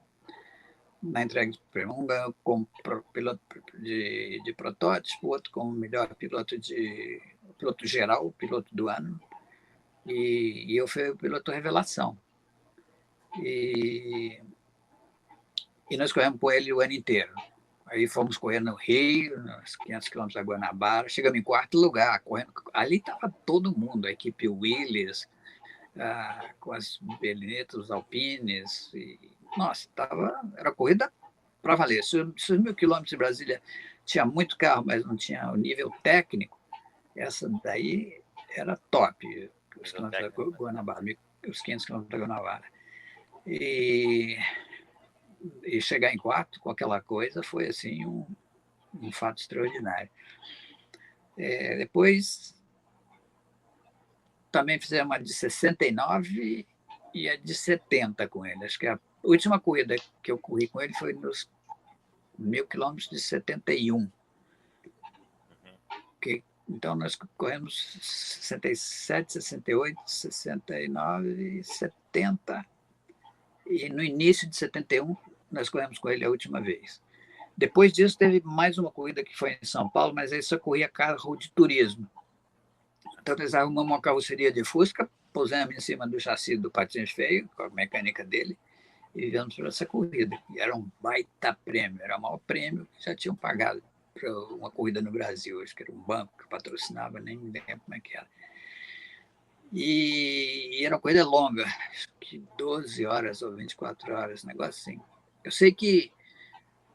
na entrega do prêmio. Um ganhou como piloto de protótipo, o outro como melhor piloto geral, piloto do ano, e eu fui o piloto revelação. E nós corremos com ele o ano inteiro. Aí fomos correr no Rio, nos 500 quilômetros da Guanabara, chegamos em 4º lugar, correndo. Ali estava todo mundo, a equipe Willis, com as Belinetas, os Alpines. Nossa, era corrida para valer. Se os 1.000 quilômetros de Brasília tinha muito carro, mas não tinha o nível técnico, essa daí era top, os quilômetros da Guanabara, os 500 quilômetros da Guanabara. E chegar em 4º com aquela coisa foi assim um fato extraordinário. Depois também fizemos a de 69 e a de 70 com ele. Acho que a última corrida que eu corri com ele foi nos 1.000 quilômetros de 71. Então, nós corremos 67, 68, 69, 70. E no início de 71, nós corremos com ele a última vez. Depois disso, teve mais uma corrida que foi em São Paulo, mas aí só corria carro de turismo. Então, nós arrumamos uma carroceria de Fusca, pusemos em cima do chassi do Patins Feio, com a mecânica dele, e viemos para essa corrida. E era um baita prêmio, era o maior prêmio que já tinham pagado para uma corrida no Brasil. Acho que era um banco que patrocinava, nem me lembro como é que era. E era uma corrida longa, acho que 12 horas ou 24 horas, um negócio assim. Eu sei que,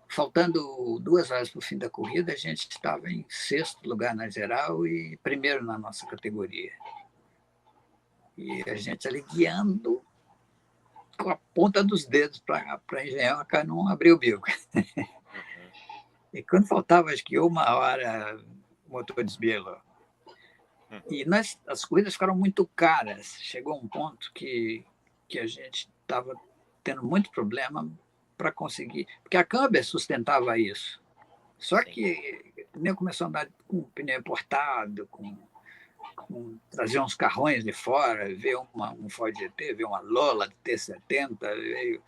faltando 2 horas para o fim da corrida, a gente estava em 6º lugar na geral e primeiro na nossa categoria. E a gente ali guiando com a ponta dos dedos para a engenhoca não abrir o bico. E quando faltava, acho que 1 hora, o motor desbielou. E as corridas ficaram muito caras. Chegou um ponto que a gente estava tendo muito problema para conseguir. Porque a Camber sustentava isso. Só que nem começou a andar com pneu importado, trazer uns carrões de fora, ver um Ford GT, ver uma Lola de T70,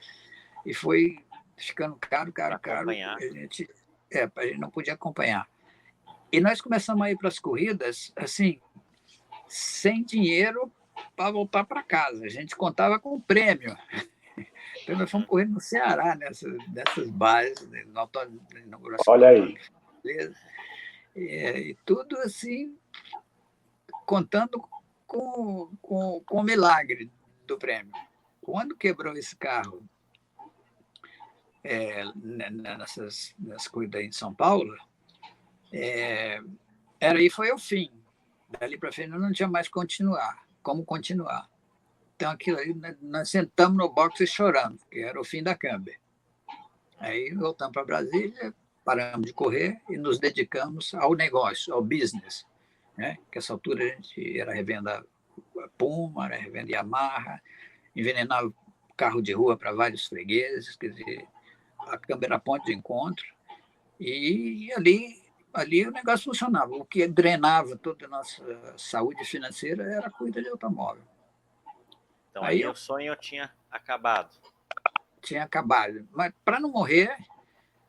e foi ficando caro. A gente não podia acompanhar. E nós começamos a ir para as corridas, assim, sem dinheiro para voltar para casa. A gente contava com o prêmio. Então, nós fomos correr no Ceará, nessas bases, na inauguração. Olha aí. E tudo assim, contando com o milagre do prêmio. Quando quebrou esse carro nessas corridas em São Paulo, foi o fim. Dali para frente não tinha mais como continuar. Então, aquilo aí, nós sentamos no boxe chorando, que era o fim da Camber. Aí voltamos para Brasília, paramos de correr e nos dedicamos ao negócio, ao business. Né? Que essa altura a gente era revenda Puma, era revenda Yamaha, envenenava carro de rua para vários fregueses, quer dizer, a Camber era ponto de encontro. E ali o negócio funcionava. O que drenava toda a nossa saúde financeira era a corrida de automóvel. Então aí o sonho tinha acabado. Tinha acabado. Mas para não morrer,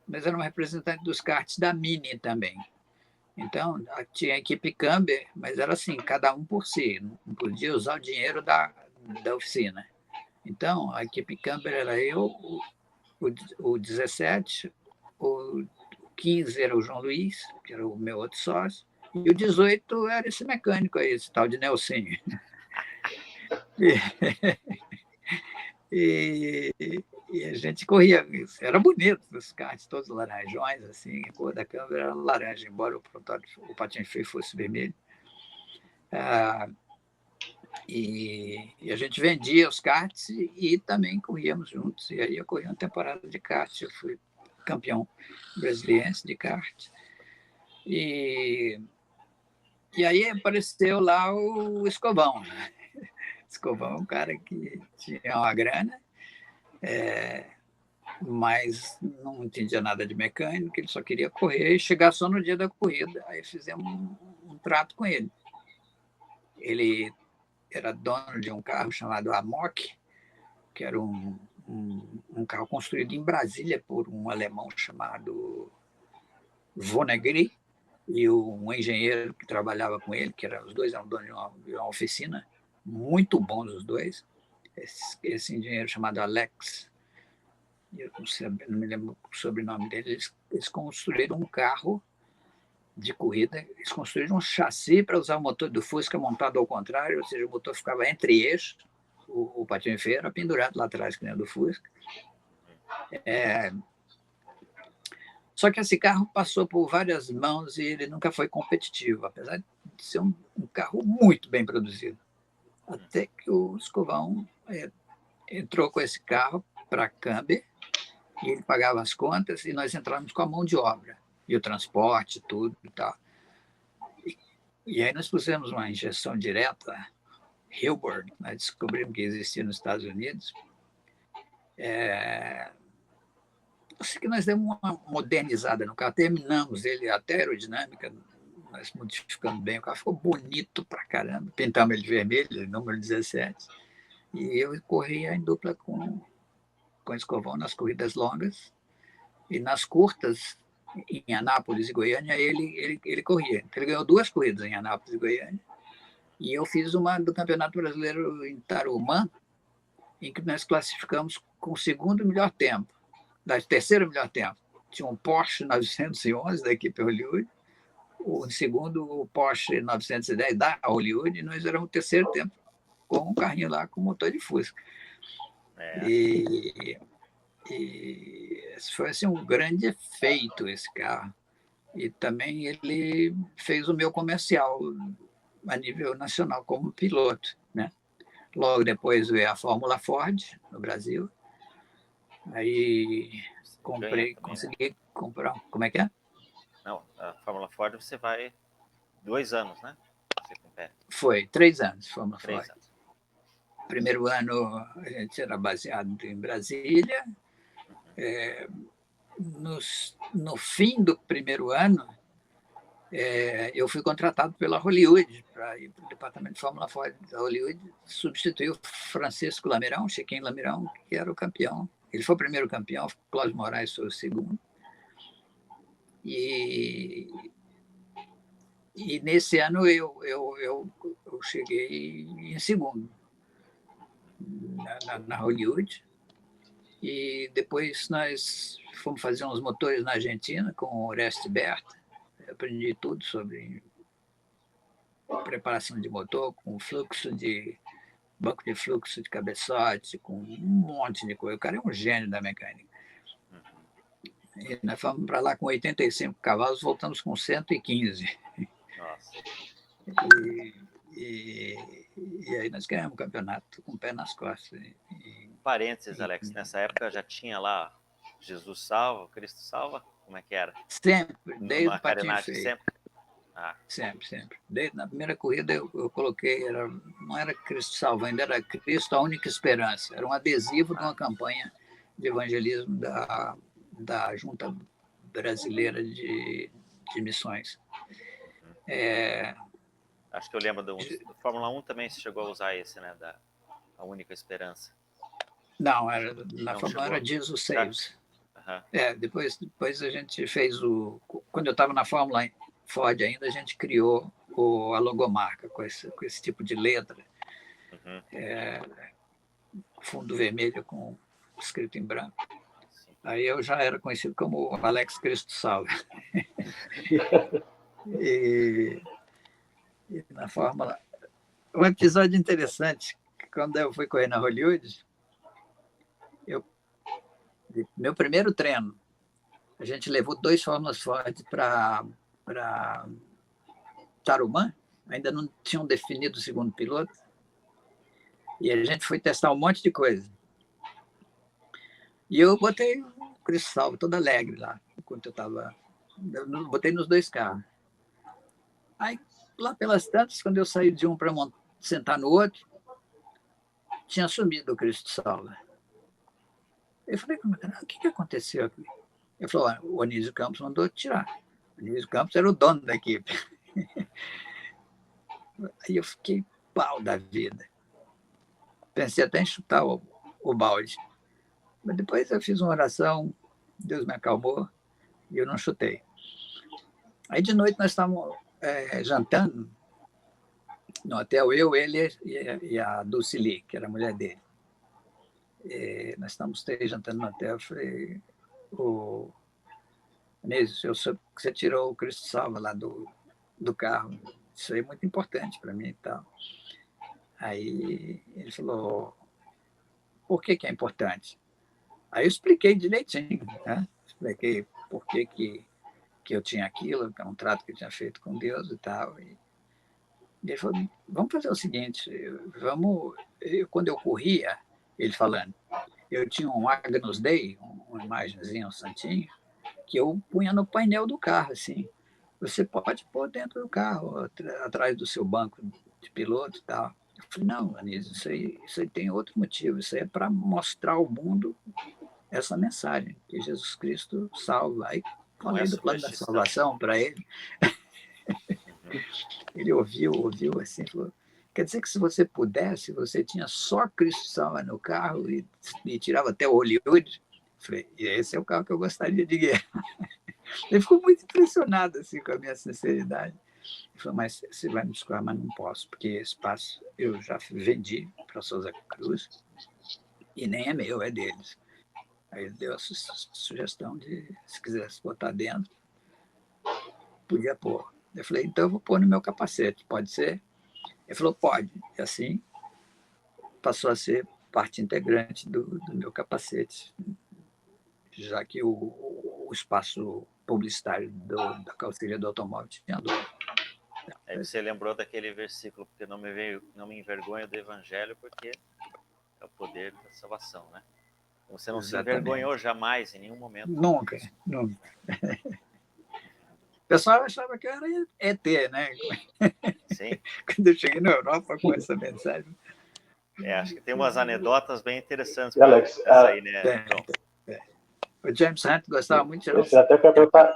nós éramos representantes dos karts da Mini também. Então, tinha a equipe Camber, mas era assim, cada um por si. Não podia usar o dinheiro da oficina. Então, a equipe Camber era eu, o 17, o 15 era o João Luiz, que era o meu outro sócio, e o 18 era esse mecânico aí, esse tal de Nelsinho. E a gente corria, era bonito, os karts todos laranjões, assim, a cor da câmera era laranja, embora o patinho feio fosse vermelho. E a gente vendia os karts e também corríamos juntos. E aí eu corri uma temporada de kart, eu fui campeão brasiliense de kart. E aí apareceu lá o Escovão. Escovão é um cara que tinha uma grana, mas não entendia nada de mecânica, ele só queria correr e chegar só no dia da corrida. Aí fizemos um trato com ele. Ele era dono de um carro chamado Amok, que era um carro construído em Brasília por um alemão chamado Vonnegut, e um engenheiro que trabalhava com ele, os dois eram donos de uma oficina, muito bons os dois. Esse engenheiro chamado Alex, eu não me lembro o sobrenome dele, eles construíram um carro de corrida, eles construíram um chassi para usar o motor do Fusca montado ao contrário, ou seja, o motor ficava entre eixos, o patinho feio era pendurado lá atrás, que nem o do Fusca. Só que esse carro passou por várias mãos e ele nunca foi competitivo, apesar de ser um carro muito bem produzido. Até que o Escovão entrou com esse carro para a Camber, e ele pagava as contas e nós entramos com a mão de obra, e o transporte, tudo e tal. E aí nós pusemos uma injeção direta, Hilbert, nós descobrimos que existia nos Estados Unidos. Assim que nós demos uma modernizada no carro, terminamos ele, até aerodinâmica, nós modificamos bem, o carro ficou bonito pra caramba, pintamos ele de vermelho, número 17, e eu corria em dupla com o Escovão nas corridas longas, e nas curtas, em Anápolis e Goiânia, ele corria. Então, ele ganhou 2 corridas em Anápolis e Goiânia, e eu fiz uma do Campeonato Brasileiro em Tarumã, em que nós classificamos com o segundo melhor tempo, terceiro melhor tempo. Tinha um Porsche 911 da equipe Hollywood, o segundo o Porsche 910 da Hollywood, e nós éramos o terceiro tempo com um carrinho lá com motor de Fusca. E foi assim, um grande feito esse carro. E também ele fez o meu comercial a nível nacional como piloto, né? Logo depois veio a Fórmula Ford no Brasil. Aí consegui comprar. Como é que é? Não, a Fórmula Ford você vai 2 anos, né? Você compete. Foi 3 anos, Fórmula Ford. 3 anos. Primeiro ano a gente era baseado em Brasília. No fim do primeiro ano, eu fui contratado pela Hollywood para ir para o departamento de Fórmula Ford da Hollywood, substituiu Francisco Lamirão, Chiquinho Lamirão, que era o campeão. Ele foi o primeiro campeão, Cláudio Moraes foi o segundo. E nesse ano eu cheguei em segundo na Hollywood. E depois nós fomos fazer uns motores na Argentina com o Oreste Berta. Eu aprendi tudo sobre preparação de motor, com fluxo de banco de fluxo de cabeçote, com um monte de coisa. O cara é um gênio da mecânica. E nós fomos para lá com 85 cavalos, voltamos com 115. Nossa. E aí nós ganhamos o campeonato com o pé nas costas. Parênteses, Alex, nessa época já tinha lá Jesus salva, Cristo salva? Como é que era? Sempre, desde Uma o patinho carenagem feio. sempre? Ah, Sempre. Desde, na primeira corrida eu coloquei, não era Cristo salva, ainda era Cristo a única esperança. Era um adesivo de uma campanha de evangelismo da Junta Brasileira de Missões. acho que eu lembro do Fórmula 1 também se chegou a usar esse, né? A única esperança. Não, na Não Fórmula 1 era Jesus Saves. Uhum. Depois a gente fez quando eu estava na Fórmula Ford ainda, a gente criou a logomarca com esse tipo de letra. Uhum. Fundo vermelho com escrito em branco. Sim. Aí eu já era conhecido como Alex Cristo Salve. e na Fórmula... Um episódio interessante, quando eu fui correr na Hollywood, meu primeiro treino, a gente levou 2 Fórmulas Ford para Tarumã, ainda não tinham definido o segundo piloto, e a gente foi testar um monte de coisa. E eu botei o Cristo Salve todo alegre lá, enquanto eu estava... Botei nos 2 carros. Aí, lá pelas tantas, quando eu saí de um para sentar no outro, tinha sumido o Cristo Salve. Eu falei, o que aconteceu aqui? Ele falou, o Anísio Campos mandou tirar. O Anísio Campos era o dono da equipe. Aí eu fiquei pau da vida. Pensei até em chutar o balde. Mas depois eu fiz uma oração, Deus me acalmou e eu não chutei. Aí de noite nós estávamos jantando no hotel, eu, ele e a Dulcili, que era a mulher dele. Nós estávamos 3 jantando no hotel. Eu falei, Anísio, eu soube que você tirou o Cristo Salva lá do carro. Isso aí é muito importante para mim e tal. Aí ele falou, por que é importante? Aí eu expliquei direitinho, né? Expliquei por que eu tinha aquilo, que é um trato que eu tinha feito com Deus e tal. E ele falou, vamos fazer o seguinte, quando eu corria, ele falando, eu tinha um Agnus Dei, uma imagenzinha, um santinho, que eu punha no painel do carro, assim. Você pode pôr dentro do carro, atrás do seu banco de piloto e tal. Eu falei, não, Anísio, isso aí tem outro motivo. Isso aí é para mostrar ao mundo essa mensagem, que Jesus Cristo salva. Aí falei do plano da salvação para ele. Ele ouviu assim, falou, quer dizer que se você pudesse, você tinha só Cristo salva no carro e tirava até o Hollywood? Eu falei, esse é o carro que eu gostaria de guiar. Ele ficou muito impressionado assim, com a minha sinceridade. Ele falou, mas você vai me desculpar, mas não posso, porque esse espaço eu já vendi para a Souza Cruz e nem é meu, é deles. Aí ele deu a sugestão de, se quisesse botar dentro, podia pôr. Eu falei, então eu vou pôr no meu capacete, pode ser? Ele falou, pode. E assim passou a ser parte integrante do meu capacete, já que o espaço publicitário da carroceria do automóvel tinha dor. Aí você lembrou daquele versículo, porque não me envergonho do evangelho, porque é o poder da salvação, né? Você não se envergonhou jamais, em nenhum momento. Nunca. O pessoal achava que eu era ET, né? Sim. Quando eu cheguei na Europa com essa mensagem. Acho que tem umas anedotas bem interessantes para Alex, aí, né, João? O James Hunt gostava muito de tirar você até quer perguntar.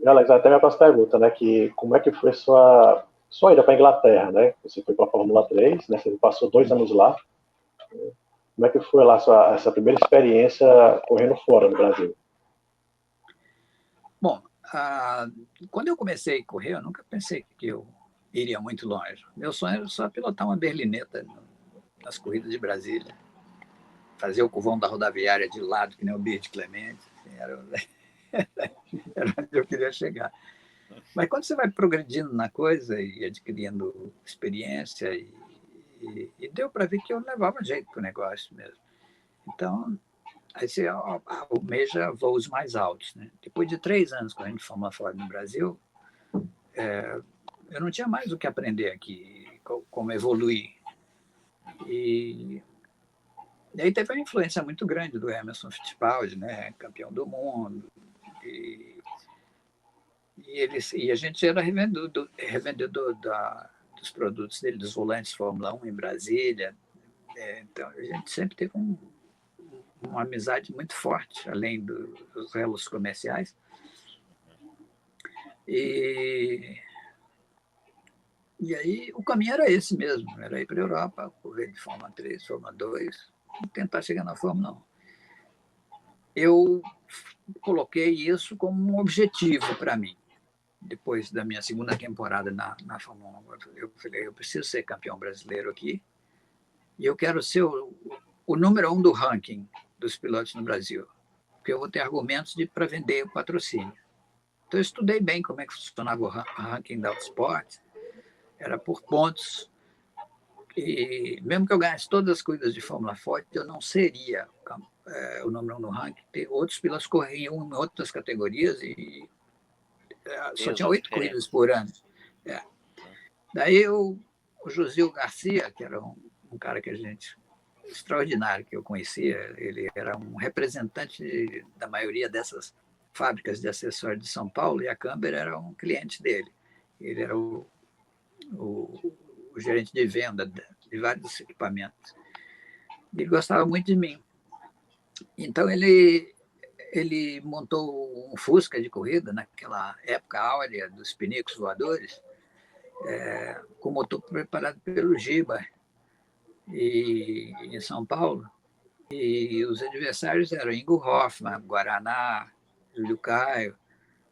Alex, até minha próxima pergunta, né? Que como é que foi sua ida para a Inglaterra, né? Você foi para a Fórmula 3, né? Você passou 2 anos lá. Como é que foi lá essa primeira experiência correndo fora do Brasil? Bom, quando eu comecei a correr, eu nunca pensei que eu iria muito longe. Meu sonho era só pilotar uma berlineta nas corridas de Brasília. fazer o curvão da rodoviária de lado, que nem o Bird Clemente. Assim, era onde eu queria chegar. Mas quando você vai progredindo na coisa e adquirindo experiência, e deu para ver que eu levava jeito para o negócio mesmo. Então, aí você almeja voos mais altos. Né? Depois de 3 anos correndo de Fórmula Ford no Brasil, eu não tinha mais o que aprender aqui, como evoluir. E aí teve uma influência muito grande do Emerson Fittipaldi, né? Campeão do mundo. E a gente era revendedor dos produtos dele, dos volantes Fórmula 1 em Brasília. Então, a gente sempre teve uma amizade muito forte, além dos elos comerciais. E aí o caminho era esse mesmo, era ir para a Europa, correr de Fórmula 3, Fórmula 2, e tentar chegar na Fórmula 1. Eu coloquei isso como um objetivo para mim. Depois da minha segunda temporada na Fórmula 1, eu falei, eu preciso ser campeão brasileiro aqui, e eu quero ser o número 1 do ranking dos pilotos no Brasil, porque eu vou ter argumentos para vender o patrocínio. Então, eu estudei bem como é que funcionava o ranking da Autosport, era por pontos, e mesmo que eu ganhasse todas as corridas de Fórmula Ford, eu não seria o número 1 no ranking. Outros pilotos corriam em outras categorias e só tinha 8 corridas por ano. Daí o Josil Garcia, que era um cara que a gente extraordinário que eu conhecia, ele era um representante da maioria dessas fábricas de acessórios de São Paulo, e a Camber era um cliente dele. Ele era o gerente de venda de vários equipamentos. Ele gostava muito de mim. Então, ele montou um Fusca de corrida, naquela época áurea dos pinicos voadores, com motor preparado pelo Giba, em São Paulo. E os adversários eram Ingo Hoffmann, Guaraná, Júlio Caio.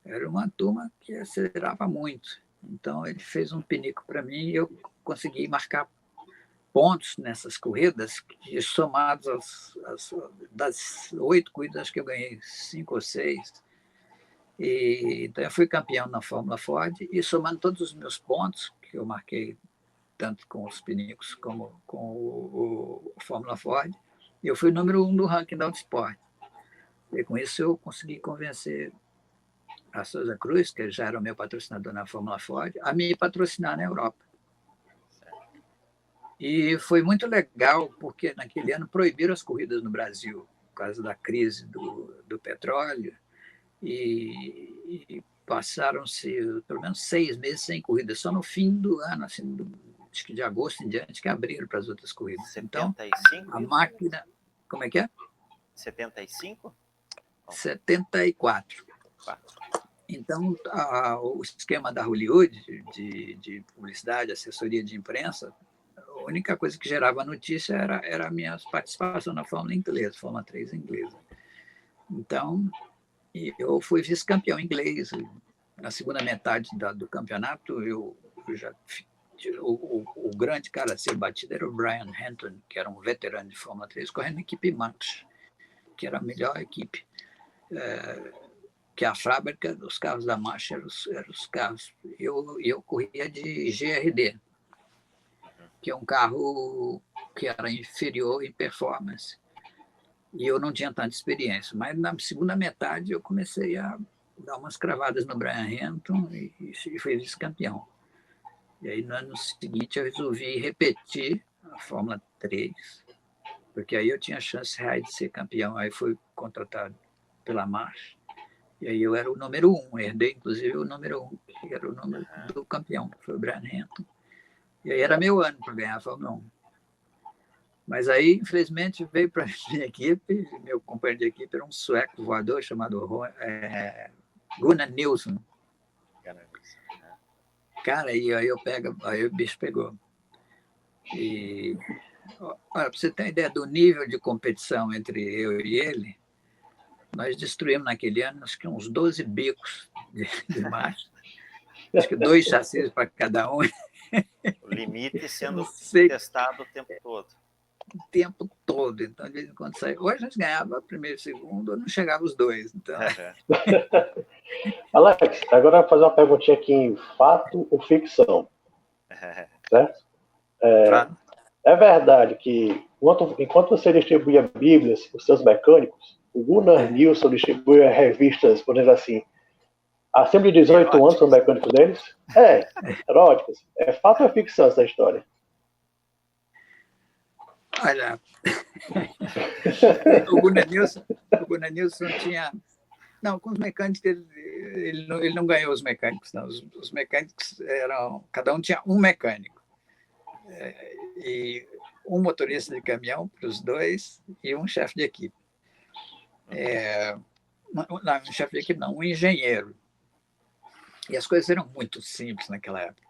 Era uma turma que acelerava muito. Então, ele fez um pinico para mim e eu consegui marcar pontos nessas corridas, que somados das 8 corridas que eu ganhei, 5 ou 6. Então, eu fui campeão na Fórmula Ford e somando todos os meus pontos, que eu marquei tanto com os pinicos como com o Fórmula Ford, eu fui o número 1 do ranking da Autosport. E com isso eu consegui convencer a Souza Cruz, que já era o meu patrocinador na Fórmula Ford, a me patrocinar na Europa. E foi muito legal, porque naquele ano proibiram as corridas no Brasil, por causa da crise do petróleo, e passaram-se pelo menos 6 meses sem corrida, só no fim do ano, assim, acho que de agosto em diante, que abriram para as outras corridas. 75? Então, a máquina... Como é que é? 75? 74. 4. Então, o esquema da Hollywood, de publicidade, assessoria de imprensa, a única coisa que gerava notícia era a minha participação na Fórmula inglesa, Fórmula 3 inglesa. Então, eu fui vice-campeão inglês. Na segunda metade do campeonato, o grande cara a ser batido era o Brian Henton, que era um veterano de Fórmula 3, correndo na equipe Max, que era a melhor equipe. Que a fábrica dos carros da March eram os carros. Eu corria de GRD, que é um carro que era inferior em performance. E eu não tinha tanta experiência. Mas na segunda metade eu comecei a dar umas cravadas no Brian Henton e fui vice-campeão. E aí no ano seguinte eu resolvi repetir a Fórmula 3, porque aí eu tinha chance real de ser campeão. Aí fui contratado pela March. E aí eu era o número 1, herdei inclusive o número 1, que era o número do campeão, que foi o Brian Henton. E aí era meu ano para ganhar a Fórmula 1. Mas aí, infelizmente, veio para a minha equipe, meu companheiro de equipe era um sueco voador chamado Gunnar Nilsson. Cara, aí o bicho pegou. E para você ter ideia do nível de competição entre eu e ele, nós destruímos naquele ano acho que uns 12 bicos de marcha. Acho que 2 chassis para cada um. O limite sendo testado o tempo todo. o tempo todo. Então, de vez em quando saía. Hoje a gente ganhava primeiro e segundo, não chegava os dois. Então... Alex, agora eu vou fazer uma perguntinha aqui em fato ou ficção, certo? É verdade que enquanto você distribuía Bíblias para os seus mecânicos, o Gunnar Nilsson distribuía revistas, por exemplo assim, acima de 18 anos para os mecânicos deles? Eróticas. É fato ou é ficção essa história? Olha, o Gunnar Nilsson tinha... Não, com os mecânicos, ele não ganhou os mecânicos, não. Os mecânicos eram... Cada um tinha um mecânico. E um motorista de caminhão para os dois e um chefe de equipe. Não, um chefe de equipe não, um engenheiro. E as coisas eram muito simples naquela época.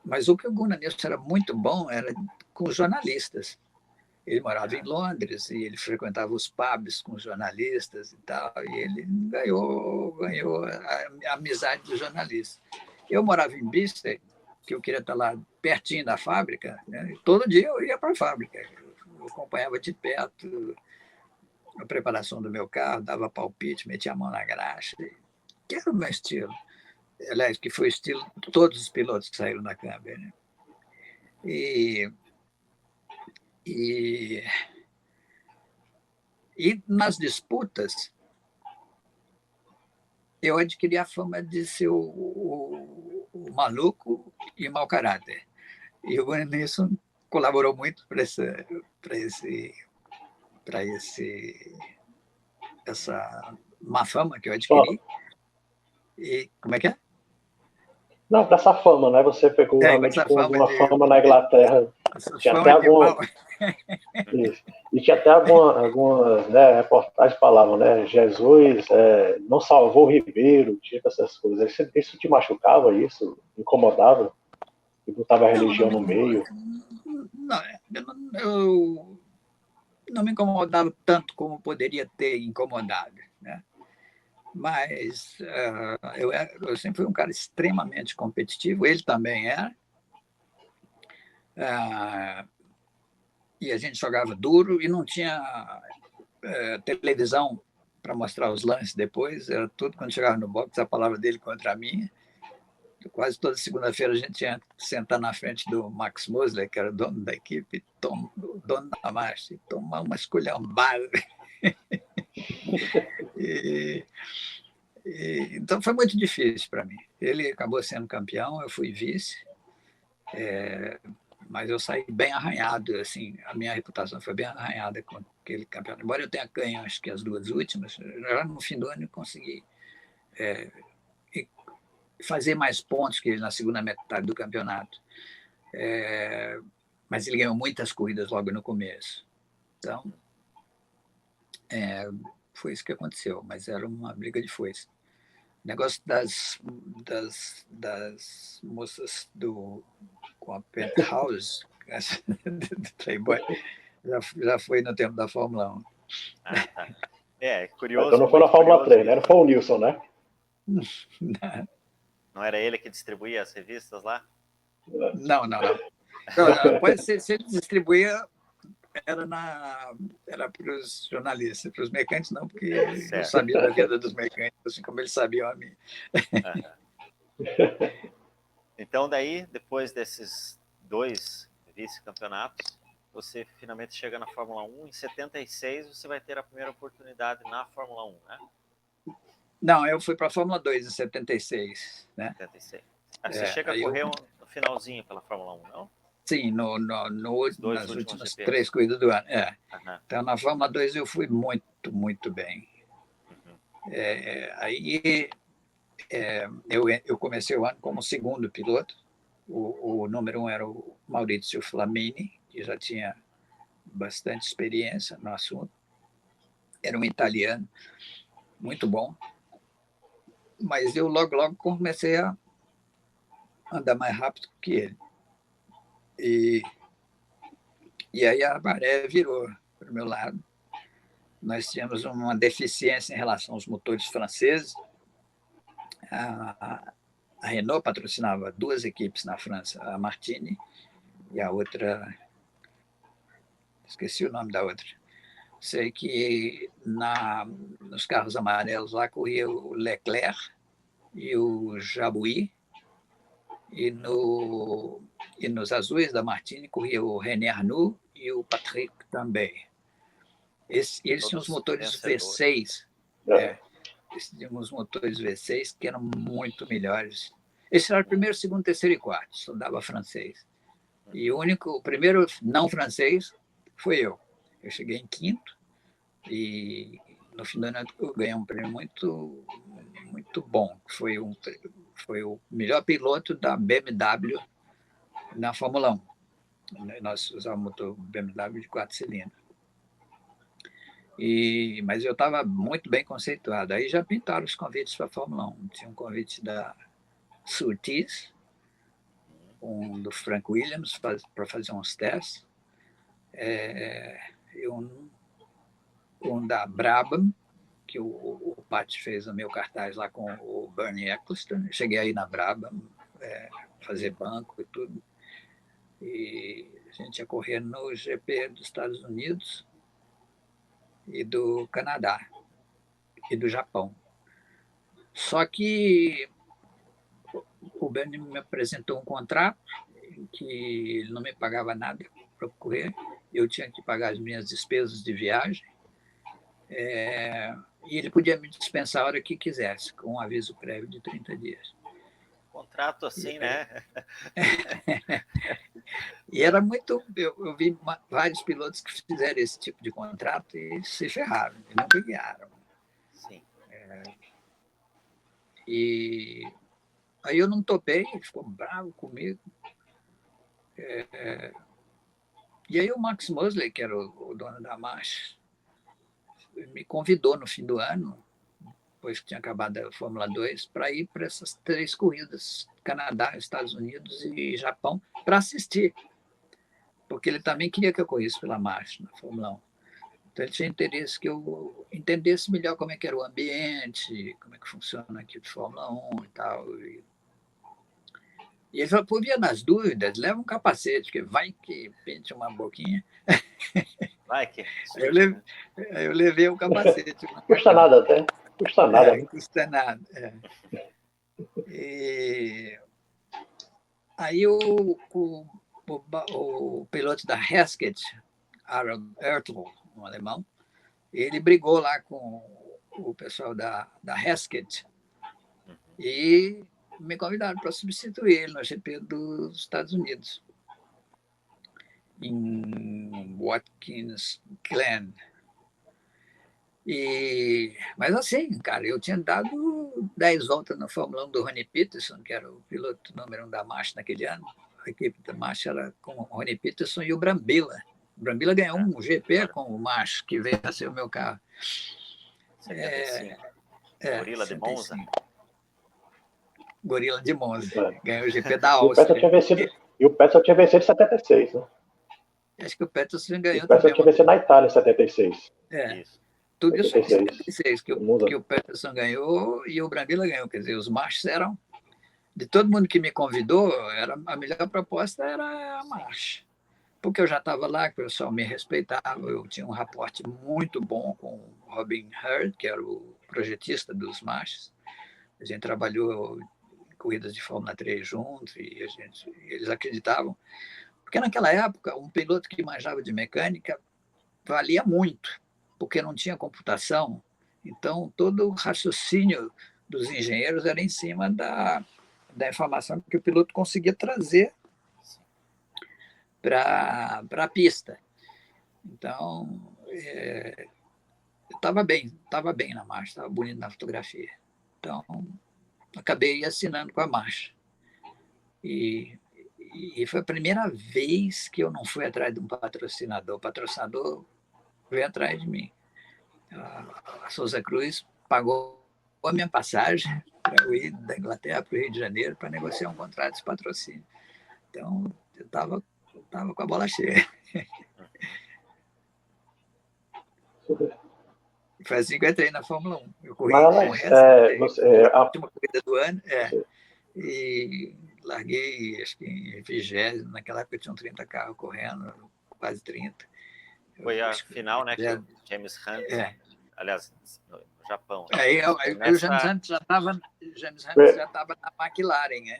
Mas o que o Gunnar Nilsson era muito bom era com os jornalistas. Ele morava em Londres e ele frequentava os pubs com os jornalistas e tal, e ele ganhou a amizade dos jornalistas. Eu morava em Bicester, que eu queria estar lá pertinho da fábrica, né? E todo dia eu ia para a fábrica. Eu acompanhava de perto a preparação do meu carro, dava palpite, metia a mão na graxa, que era o meu estilo. Aliás, que foi o estilo de todos os pilotos que saíram da Camber, né? E nas disputas, eu adquiri a fama de ser o maluco e mau caráter. E o Gunnar Nilsson colaborou muito para essa má fama que eu adquiri. E como é que é? Não, para essa fama, né? Você pegou realmente uma fama na Inglaterra. Tinha até alguma... Isso. E tinha até algumas reportagens que falavam, né? Jesus não salvou o Ribeiro, tipo essas coisas. Isso te machucava, isso? Incomodava? E botava a religião no meio? Eu não me incomodava tanto como poderia ter incomodado, né? Mas eu sempre fui um cara extremamente competitivo, ele também era. E a gente jogava duro e não tinha televisão para mostrar os lances depois, era tudo quando chegava no box, a palavra dele contra a minha. Quase toda segunda-feira a gente tinha que sentar na frente do Max Mosley, que era o dono da equipe, o dono da marcha, e tomar uma esculhambada. Então foi muito difícil para mim. Ele acabou sendo campeão, eu fui vice, mas eu saí bem arranhado, assim, a minha reputação foi bem arranhada com aquele campeonato. Embora eu tenha ganho, acho que as duas últimas, já no fim do ano eu consegui fazer mais pontos que ele na segunda metade do campeonato. Mas ele ganhou muitas corridas logo no começo. Então, foi isso que aconteceu, mas era uma briga de foice. O negócio das moças com a Penthouse, do Playboy, já foi no tempo da Fórmula 1. Curioso. Então não foi na Fórmula 3, né? Não foi o Nilsson, né? Não era ele que distribuía as revistas lá? Não. Se ele distribuía, era para os jornalistas, para os mecânicos não, porque eu sabia da vida dos mecânicos, assim como eles sabiam a minha. Então, daí, depois desses 2 vice-campeonatos, você finalmente chega na Fórmula 1. Em 76, você vai ter a primeira oportunidade na Fórmula 1, né? Não, eu fui para a Fórmula 2 em 76. Né? 76. Você chega a correr no finalzinho pela Fórmula 1, não? Sim, nas últimas 3 corridas do ano. Então, na Fórmula 2 eu fui muito, muito bem. Aí eu comecei o ano como segundo piloto. O número 1 era o Maurizio Flamini, que já tinha bastante experiência no assunto. Era um italiano, muito bom. Mas eu logo comecei a andar mais rápido que ele. E aí a maré virou para o meu lado. Nós tínhamos uma deficiência em relação aos motores franceses. A Renault patrocinava 2 equipes na França, a Martini, e a outra, esqueci o nome da outra. Sei que nos carros amarelos lá corria o Leclerc e o Jabouille, e nos azuis da Martini corria o René Arnoux e o Patrick também. Eles tinham os motores V6. Eles tinham os motores V6 que eram muito melhores. Esse era o primeiro, segundo, terceiro e quarto, estudava francês. E o primeiro não francês foi eu. Eu cheguei em quinto e no fim do ano eu ganhei um prêmio muito, muito bom. Foi o melhor piloto da BMW na Fórmula 1. Nós usávamos motor BMW de 4 cilindros. Mas eu estava muito bem conceituado. Aí já pintaram os convites para a Fórmula 1. Tinha um convite da Surtees, um do Frank Williams, para fazer uns testes, e um da Brabham, que o Pat fez o meu cartaz lá com o Bernie Eccleston. Eu cheguei aí na Brabham, fazer banco e tudo. E a gente ia correr no GP dos Estados Unidos e do Canadá e do Japão. Só que o Bernie me apresentou um contrato em que ele não me pagava nada para correr, eu tinha que pagar as minhas despesas de viagem, e ele podia me dispensar a hora que quisesse, com um aviso prévio de 30 dias. Contrato assim, né? E era muito... Eu vi vários pilotos que fizeram esse tipo de contrato e se ferraram, e não ganharam. Sim. E aí eu não topei, ele ficou bravo comigo. E aí o Max Mosley, que era o dono da marcha, me convidou no fim do ano, depois que tinha acabado a Fórmula 2, para ir para essas 3 corridas, Canadá, Estados Unidos e Japão, para assistir. Porque ele também queria que eu corresse pela marcha na Fórmula 1. Então ele tinha interesse que eu entendesse melhor como é que era o ambiente, como é que funciona aqui de Fórmula 1 e tal. E ele falou, por via das dúvidas, leva um capacete, que vai que pente uma boquinha. Vai que... Eu levei o capacete. Custa nada até. Custa nada. Custa nada. E aí o piloto da Hesketh, Aaron Ertl, um alemão, ele brigou lá com o pessoal da Hesketh e me convidaram para substituir ele no GP dos Estados Unidos, em Watkins Glen. Mas assim, cara, eu tinha dado 10 voltas na Fórmula 1 do Ronnie Peterson, que era o piloto número 1 da marcha naquele ano. A equipe da marcha era com o Ronnie Peterson e o Brambilla. O Brambilla ganhou um GP com o March, que veio a ser o meu carro. 75. Gorila de Monza. Gorila de Monza. Ganhou o GP da Áustria. E o Peterson tinha vencido em 76, né? Acho que o Peterson ganhou também. O Peterson tinha vencido na Itália em 76. Isso. Tudo isso em 76, que o Peterson ganhou e o Brambilla ganhou. Quer dizer, os marchas eram... De todo mundo que me convidou, a melhor proposta era a marcha. Porque eu já estava lá, que o pessoal me respeitava, eu tinha um raporte muito bom com o Robin Hurd, que era o projetista dos marchas. A gente trabalhou em corridas de Fórmula 3 juntos e eles acreditavam. Porque naquela época, um piloto que manjava de mecânica valia muito, porque não tinha computação. Então, todo o raciocínio dos engenheiros era em cima da informação que o piloto conseguia trazer para a pista. Então, eu estava bem na marcha, estava bonito na fotografia. Então, acabei assinando com a marcha. E foi a primeira vez que eu não fui atrás de um patrocinador. O patrocinador veio atrás de mim. A Souza Cruz pagou a minha passagem para eu ir da Inglaterra para o Rio de Janeiro para negociar um contrato de patrocínio. Então, eu estava com a bola cheia. Foi assim que eu entrei na Fórmula 1. Eu corri com o resto, a última corrida do ano. E larguei, acho que em 20º, naquela época tinham 30 carros correndo, quase 30. Foi a final, né, que o James Hunt, aliás, no Japão. Aí o James Hunt já estava na McLaren, né?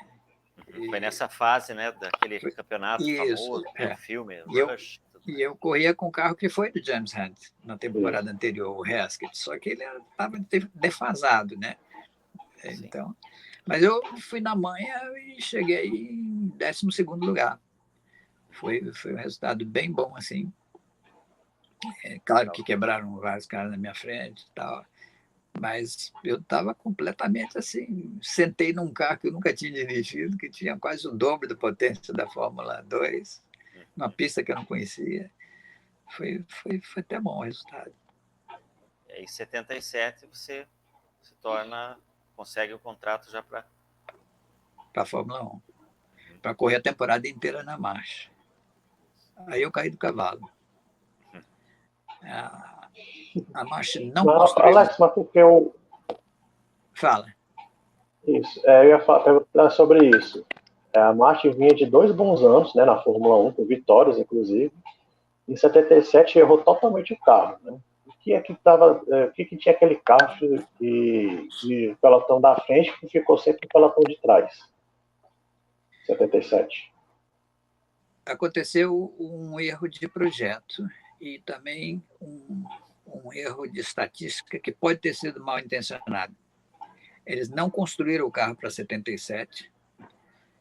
Foi nessa fase, né, daquele campeonato famoso, do filme, Rush. E eu corria com o carro que foi do James Hunt na temporada anterior, o Heskett, só que ele estava defasado, né? Então, mas eu fui na manha e cheguei em 12º lugar. Foi um resultado bem bom, assim. Claro que quebraram vários caras na minha frente e tal, mas eu estava completamente assim, sentei num carro que eu nunca tinha dirigido, que tinha quase o dobro da potência da Fórmula 2, numa pista que eu não conhecia. Foi até bom o resultado. E aí, em 77, você consegue o contrato já para a Fórmula 1, para correr a temporada inteira na marcha. Aí eu caí do cavalo. A marcha não construiu... Alex, mas porque eu... Fala. Isso, eu ia perguntar sobre isso. A Martin vinha de 2 bons anos, né, na Fórmula 1, com vitórias, inclusive. Em 77 errou totalmente o carro, né? O que tinha aquele carro de pelotão da frente que ficou sempre no pelotão de trás? 77. Aconteceu um erro de projeto e também um erro de estatística que pode ter sido mal intencionado. Eles não construíram o carro para 77.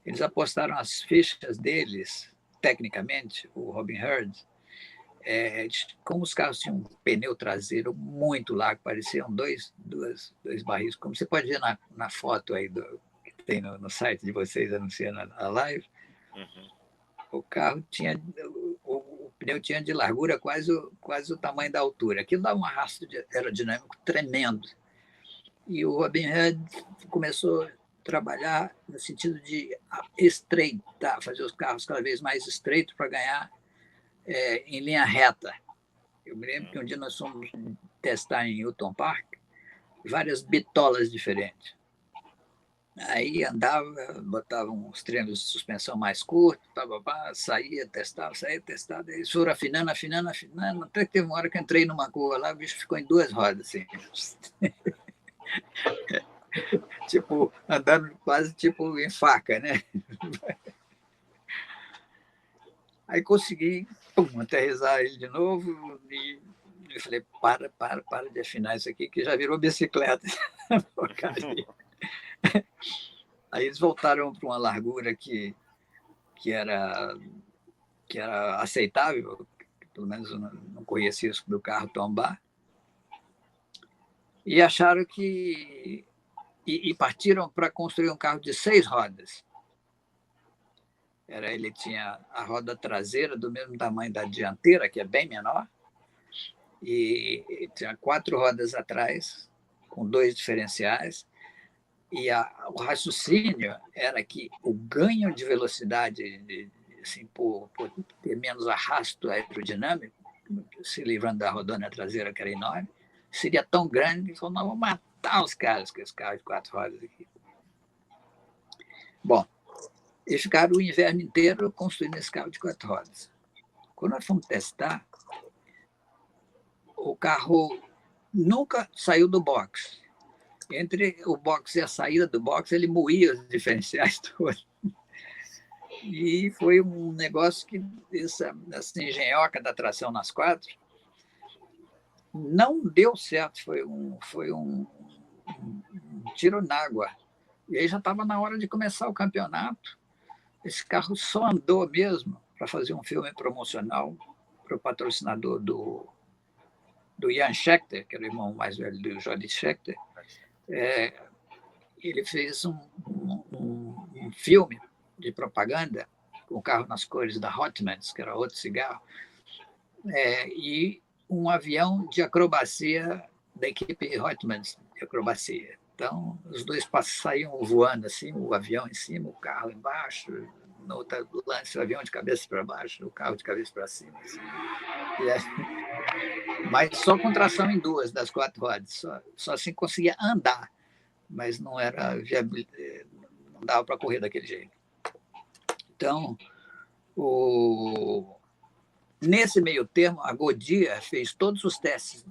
Eles apostaram as fichas deles, tecnicamente, o Robin Herd, como os carros tinham um pneu traseiro muito largo, pareciam dois barris, como você pode ver na foto aí que tem no site de vocês anunciando a live. O carro tinha, o pneu tinha de largura quase o tamanho da altura. Aquilo dava um arrasto aerodinâmico tremendo. E o Robin Hood começou a trabalhar no sentido de estreitar, fazer os carros cada vez mais estreitos para ganhar em linha reta. Eu me lembro que um dia nós fomos testar em Newton Park várias bitolas diferentes. Aí andava, botava uns treinos de suspensão mais curtos, saía, testava, eles foram afinando, até que teve uma hora que eu entrei numa curva lá, o bicho ficou em 2 rodas, assim. Tipo, andando quase tipo em faca, né? Aí consegui aterrissar ele de novo e eu falei, para de afinar isso aqui, que já virou bicicleta. Aí eles voltaram para uma largura que era aceitável, pelo menos eu não conhecia isso do carro tombar, e acharam que... E partiram para construir um carro de 6 rodas. Ele tinha a roda traseira do mesmo tamanho da dianteira, que é bem menor, e tinha 4 rodas atrás, com 2 diferenciais, e o raciocínio era que o ganho de velocidade, assim, por ter menos arrasto aerodinâmico, se livrando da rodona traseira, que era enorme, seria tão grande que nós vamos matar os caras com esse carro de 4 rodas aqui. Bom, eles ficaram o inverno inteiro construindo esse carro de 4 rodas. Quando nós fomos testar, o carro nunca saiu do box. Entre o box e a saída do box, ele moía os diferenciais todos. E foi um negócio que essa engenhoca da tração nas 4 não deu certo. Foi um tiro n'água. E aí já estava na hora de começar o campeonato. Esse carro só andou mesmo para fazer um filme promocional para o patrocinador do Jan Schechter, que era o irmão mais velho do Jody Schechter. Ele fez um filme de propaganda com o carro nas cores da Hotmans, que era outro cigarro, e um avião de acrobacia da equipe Hotmans de acrobacia. Então, os dois saíam voando assim, o avião em cima, o carro embaixo, no outro lance, o avião de cabeça para baixo, o carro de cabeça para cima. Assim. Mas só com tração em 2 das 4 rodas, só assim conseguia andar, mas não era viável, não dava para correr daquele jeito. Então, nesse meio termo, a Goodyear fez todos os testes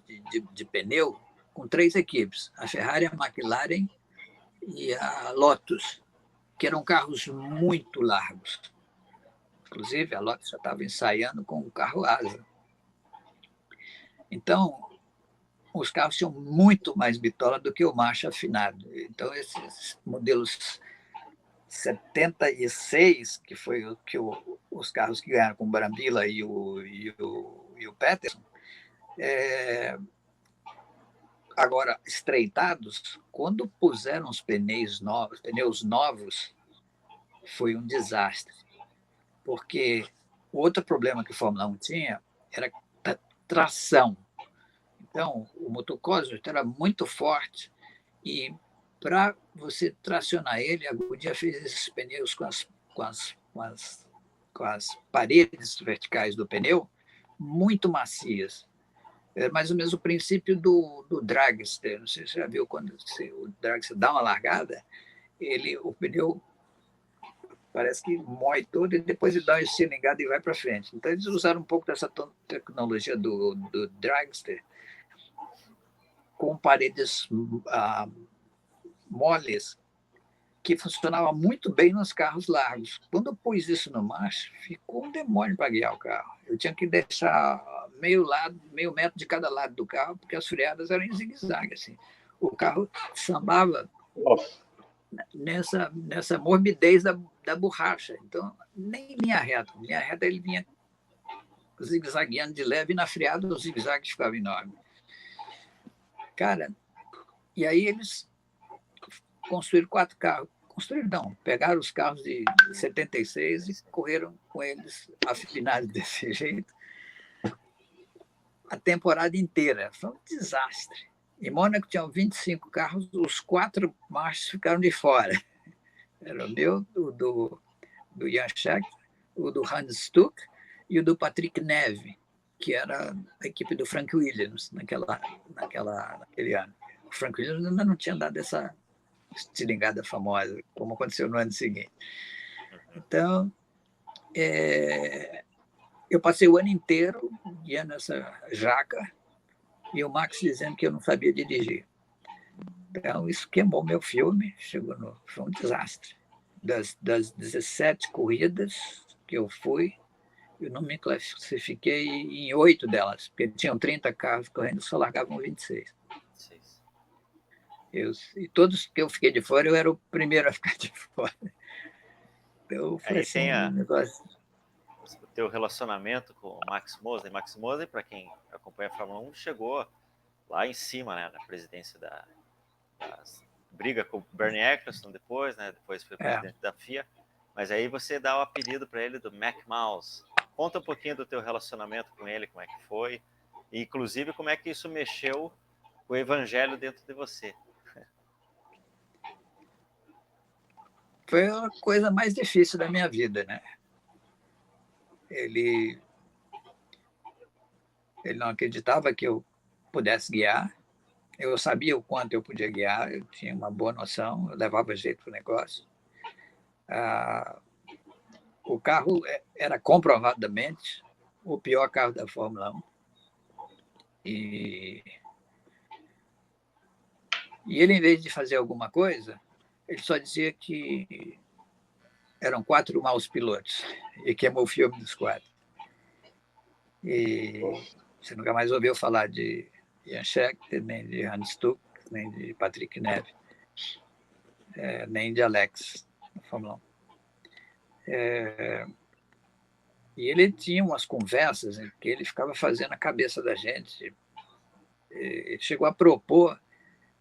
de pneu com 3 equipes, a Ferrari, a McLaren e a Lotus, que eram carros muito largos. Inclusive, a Lotus já estava ensaiando com um carro asa. Então, os carros tinham muito mais bitola do que o macho afinado. Então, esses modelos 76, que foi os carros que ganharam com o Brambilla e o Peterson, agora estreitados, quando puseram os pneus novos, foi um desastre. Porque o outro problema que a Fórmula 1 tinha era a tração. Então, o motor Cosworth era muito forte e para você tracionar ele, a Goodyear fez esses pneus com as paredes verticais do pneu muito macias. É mais ou menos o princípio do dragster. Não sei se você já viu quando o dragster dá uma largada, o pneu parece que mói todo e depois ele dá uma estilingada e vai para frente. Então, eles usaram um pouco dessa tecnologia do dragster com paredes moles, que funcionava muito bem nos carros largos. Quando eu pus isso no macho, ficou um demônio para guiar o carro. Eu tinha que deixar meio metro de cada lado do carro, porque as freadas eram em zigue-zague. Assim. O carro sambava nessa morbidez da borracha. Então, nem linha reta. Linha reta ele vinha zigue-zagueando de leve, e na freada o zigue-zague ficava enorme. Cara, e aí eles construíram 4 carros. Construíram, não. Pegaram os carros de 76 e correram com eles afinados desse jeito a temporada inteira. Foi um desastre. Em Mônaco tinham 25 carros, os 4 machos ficaram de fora. Era o meu, o do Jan Scheckter, o do Hans Stuck e o do Patrick Neve, que era a equipe do Frank Williams naquele ano. O Frank Williams ainda não tinha dado essa estilingada famosa, como aconteceu no ano seguinte. Então, eu passei o ano inteiro guiando essa jaca e o Max dizendo que eu não sabia dirigir. Então, isso queimou meu filme, foi um desastre. Das 17 corridas que eu fui, eu não me classifiquei em 8 delas, porque tinham 30 carros correndo, só largavam 26. E todos que eu fiquei de fora, eu era o primeiro a ficar de fora. Então, foi assim, um negócio. O teu relacionamento com o Max Mosley. Max Mosley, para quem acompanha a Fórmula 1, chegou lá em cima, né, na presidência briga com o Bernie Eccleston depois, né? Depois foi presidente da FIA. Mas aí você dá o apelido para ele do Mac Mouse. Conta um pouquinho do teu relacionamento com ele, como é que foi, e inclusive como é que isso mexeu com o evangelho dentro de você. Foi a coisa mais difícil da minha vida, né? Ele não acreditava que eu pudesse guiar. Eu sabia o quanto eu podia guiar, eu tinha uma boa noção, eu levava jeito para o negócio. O carro era comprovadamente o pior carro da Fórmula 1. E ele, em vez de fazer alguma coisa, ele só dizia que eram 4 maus pilotos e queimou o filme dos 4. E você nunca mais ouviu falar de Jan Scheckter, nem de Hans Stuck, nem de Patrick Neve, nem de Alex na Fórmula 1. E ele tinha umas conversas em que ele ficava fazendo a cabeça da gente. Ele chegou a propor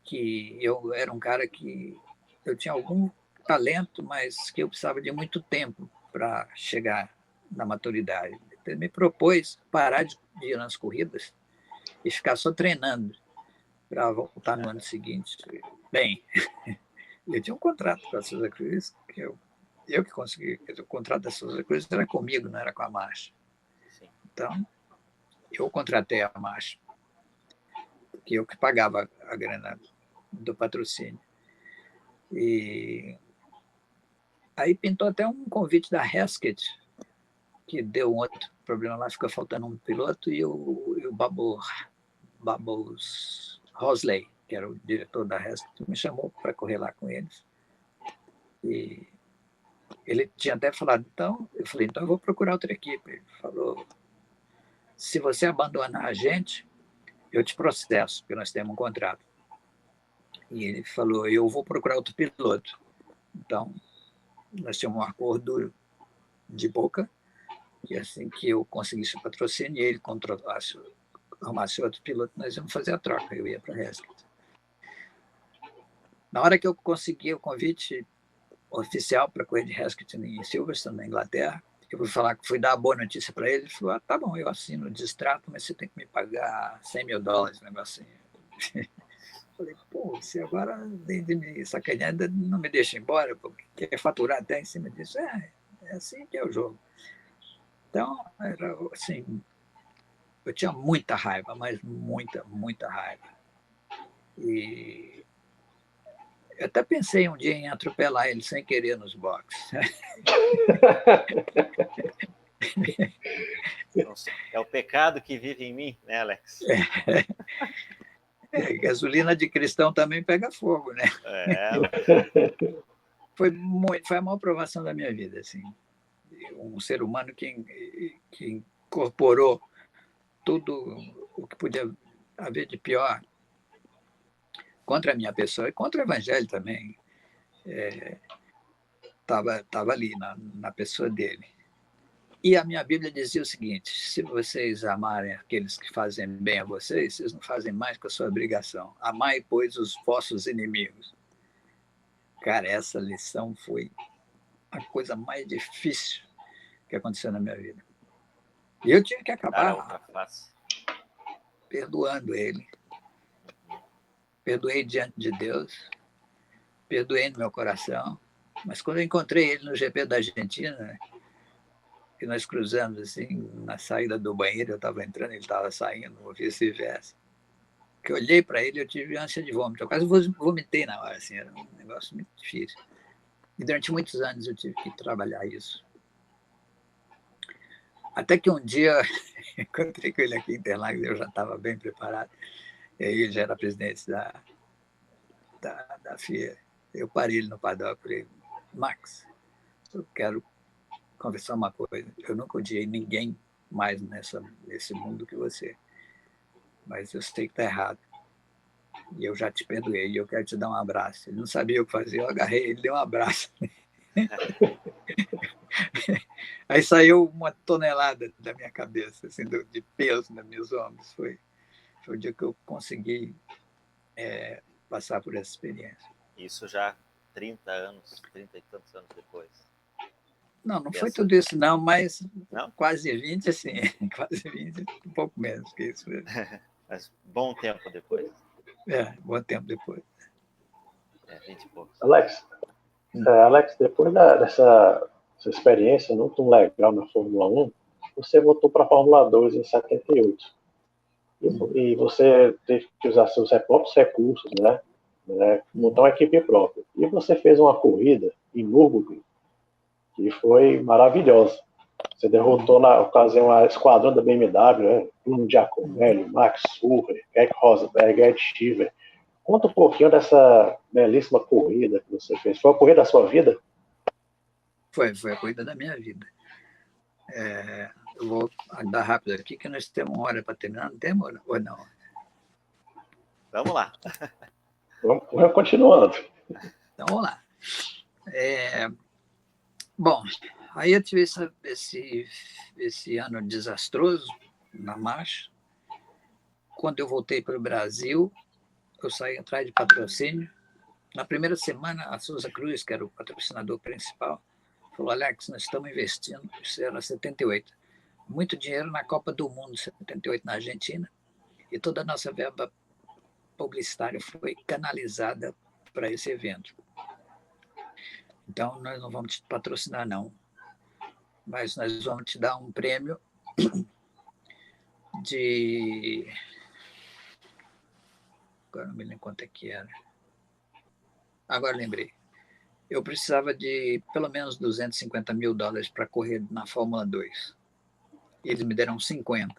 que eu era um cara que eu tinha algum talento, mas que eu precisava de muito tempo para chegar na maturidade. Ele me propôs parar de ir nas corridas e ficar só treinando para voltar no ano seguinte. Bem, eu tinha um contrato com a Souza Cruz, que eu que consegui. O contrato da Souza Cruz era comigo, não era com a marcha. Então, eu contratei a marcha, porque eu que pagava a grana do patrocínio. E Aí pintou até um convite da Hesketh, que deu um outro problema lá, ficou faltando um piloto, e o Bubbles Hosley, que era o diretor da Hesketh, me chamou para correr lá com eles. E ele tinha até falado, então, eu falei, então eu vou procurar outra equipe. Ele falou, se você abandonar a gente, eu te processo, porque nós temos um contrato. E ele falou, eu vou procurar outro piloto. Então, nós tínhamos um acordo de boca, e assim que eu conseguisse o patrocínio e ele arrumasse outro piloto, nós íamos fazer a troca, eu ia para a Hesketh. Na hora que eu consegui o convite oficial para correr de Hesketh em Silverstone, na Inglaterra, eu fui dar a boa notícia para ele, ele falou, tá bom, eu assino o distrato, mas você tem que me pagar $100 mil, um negocinho. Falei, pô, você agora, além de me sacanear, não me deixa embora, porque quer faturar até em cima disso. É assim que é o jogo. Então, era assim, eu tinha muita raiva, mas muita raiva. E eu até pensei um dia em atropelar ele sem querer nos boxes. É o pecado que vive em mim, né, Alex? Gasolina de cristão também pega fogo, né? Foi a maior provação da minha vida, assim. Um ser humano que incorporou tudo o que podia haver de pior contra a minha pessoa e contra o evangelho também. Estava ali na pessoa dele. E a minha Bíblia dizia o seguinte, se vocês amarem aqueles que fazem bem a vocês, vocês não fazem mais que a sua obrigação. Amai, pois, os vossos inimigos. Cara, essa lição foi a coisa mais difícil que aconteceu na minha vida. E eu tive que acabar perdoando ele. Perdoei diante de Deus, perdoei no meu coração, mas quando eu encontrei ele no GP da Argentina, que nós cruzamos assim, na saída do banheiro, eu estava entrando, ele estava saindo, ou vice-versa, que eu olhei para ele, eu tive ânsia de vômito, eu quase vomitei na hora, assim, era um negócio muito difícil. E durante muitos anos eu tive que trabalhar isso. Até que um dia, encontrei com ele aqui em Interlagos, eu já estava bem preparado, e aí ele já era presidente da FIA. Eu parei ele no paddock e falei, Max, eu quero conversar uma coisa. Eu nunca odiei ninguém mais nesse mundo que você. Mas eu sei que está errado. E eu já te perdoei e eu quero te dar um abraço. Ele não sabia o que fazer, eu agarrei ele, dei um abraço. Aí saiu uma tonelada da minha cabeça, assim, de peso nos meus ombros. Foi o dia que eu consegui passar por essa experiência. Isso já 30 e tantos anos depois. Não foi tudo isso não, mas não? Quase 20, assim, quase 20, um pouco menos que isso mesmo. Mas bom tempo depois. Bom tempo depois. 20 e poucos. Alex, depois dessa experiência não tão legal na Fórmula 1, você voltou para a Fórmula 2 em 78. E você teve que usar seus próprios recursos, né? Montar uma equipe própria. E você fez uma corrida em Nürburgring, que foi maravilhosa. Você derrotou, na ocasião, a esquadrão da BMW, né? Bruno Giacomelli, Max Verstappen, Keck Rosberg, Ed Sheever. Conta um pouquinho dessa belíssima corrida que você fez. Foi a corrida da sua vida? Foi a corrida da minha vida. Eu vou andar rápido aqui, que nós temos uma hora para terminar. Não temos ou não? Vamos lá. Vamos continuando. Então, vamos lá. Bom, aí eu tive esse ano desastroso na marcha. Quando eu voltei para o Brasil, eu saí atrás de patrocínio. Na primeira semana, a Souza Cruz, que era o patrocinador principal, falou, Alex, nós estamos investindo, isso era 78, muito dinheiro na Copa do Mundo, 78, na Argentina, e toda a nossa verba publicitária foi canalizada para esse evento. Então, nós não vamos te patrocinar, não, mas nós vamos te dar um prêmio de... Agora não me lembro quanto é que era. Agora lembrei. eu precisava de pelo menos $250.000 para correr na Fórmula 2. Eles me deram 50.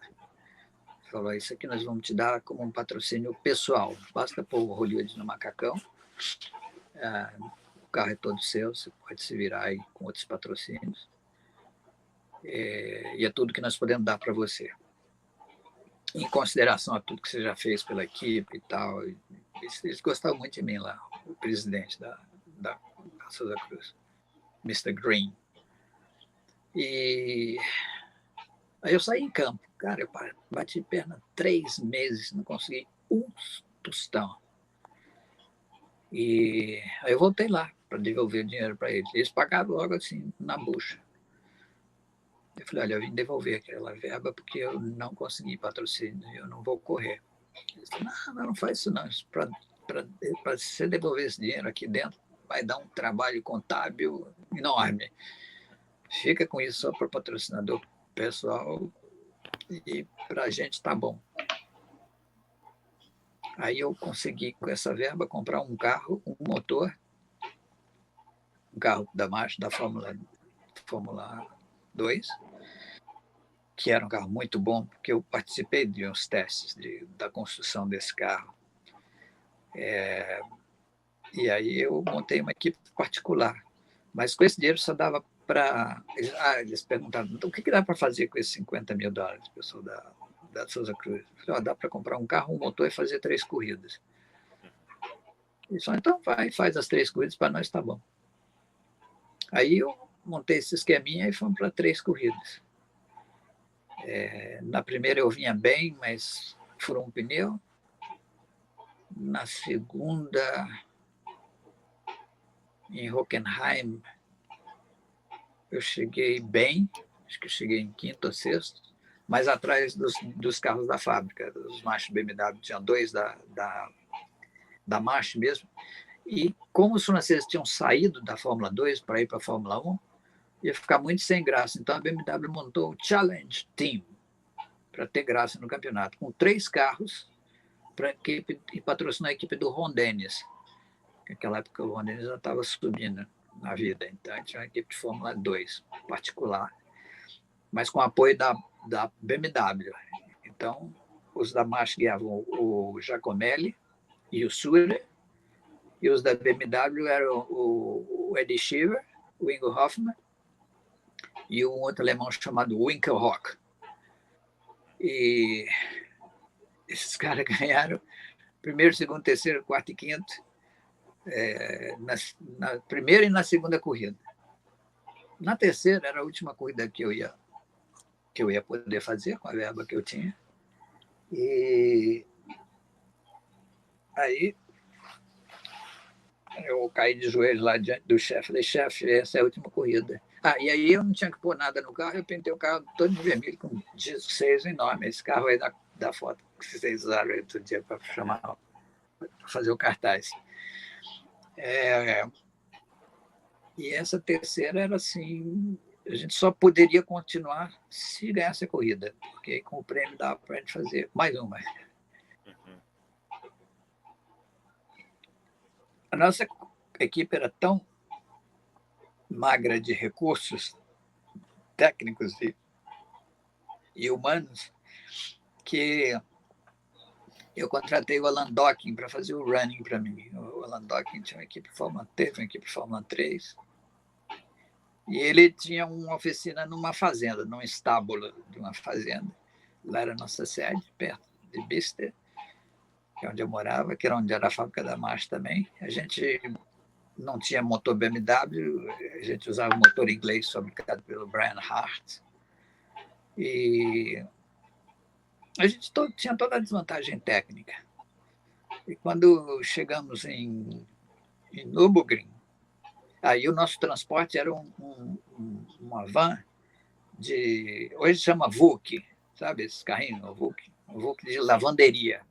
Falou, isso aqui nós vamos te dar como um patrocínio pessoal. Basta pôr o Hollywood no macacão. O carro é todo seu, você pode se virar aí com outros patrocínios. E é tudo que nós podemos dar para você. Em consideração a tudo que você já fez pela equipe e tal. Eles gostavam muito de mim lá, o presidente da Souza Cruz, Mr. Green. E aí eu saí em campo. Cara, eu bati perna 3 meses, não consegui um tostão. E aí eu voltei lá para devolver o dinheiro para eles. Eles pagaram logo assim, na bucha. Eu falei, olha, eu vim devolver aquela verba porque eu não consegui patrocínio, eu não vou correr. Eles falaram, não faz isso não. Para você devolver esse dinheiro aqui dentro, vai dar um trabalho contábil enorme. Fica com isso só para patrocinador pessoal e para a gente tá bom. Aí eu consegui, com essa verba, comprar um carro, um motor, um carro da marcha da Fórmula 2, que era um carro muito bom, porque eu participei de uns testes da construção desse carro. E aí eu montei uma equipe particular. Mas com esse dinheiro só dava para... eles perguntaram, então o que dá para fazer com esses $50.000, pessoal da Souza Cruz? Eu falei, dá para comprar um carro, um motor e fazer 3 corridas. Eles falaram, então vai, faz as 3 corridas, para nós tá bom. Aí eu montei esse esqueminha e fomos para 3 corridas. Na primeira eu vinha bem, mas furou um pneu. Na segunda, em Hockenheim, eu cheguei bem, acho que eu cheguei em 5º ou 6º, mas atrás dos carros da fábrica, dos March BMW, tinha 2 da March mesmo. E como os franceses tinham saído da Fórmula 2 para ir para a Fórmula 1, ia ficar muito sem graça. Então a BMW montou o Challenge Team para ter graça no campeonato, com 3 carros para equipe, e patrocinou a equipe do Ron Dennis. Naquela época o Ron Dennis já estava subindo na vida, então tinha uma equipe de Fórmula 2 particular, mas com apoio da BMW. Então os da March guiavam o Giacomelli e o Surer, e os da BMW eram o Eddie Cheever, o Ingo Hoffmann e um outro alemão chamado Winkelhock. E esses caras ganharam primeiro, segundo, terceiro, quarto e quinto, na primeira e na segunda corrida. Na terceira era a última corrida que eu ia poder fazer com a verba que eu tinha. E aí eu caí de joelhos lá diante do chefe. Falei, chefe, essa é a última corrida. E aí eu não tinha que pôr nada no carro, eu pintei o carro todo de vermelho, com 16 enorme. Esse carro aí da foto que vocês usaram aí outro dia para fazer o cartaz. E essa terceira era assim, a gente só poderia continuar se ganhasse a corrida, porque com o prêmio dava para a gente fazer mais uma. A nossa equipe era tão magra de recursos técnicos e humanos que eu contratei o Alan Docking para fazer o running para mim. O Alan Docking tinha uma equipe Fórmula 3, uma equipe Fórmula 3, e ele tinha uma oficina numa fazenda, num estábulo de uma fazenda. Lá era a nossa sede, perto de Bicester, que é onde eu morava, que era onde era a fábrica da March também. A gente não tinha motor BMW, a gente usava motor inglês fabricado pelo Brian Hart. E a gente tinha toda a desvantagem técnica. E quando chegamos em Nürburgring, aí o nosso transporte era uma van hoje chama VUC, sabe esses carrinhos, um VUC de lavanderia.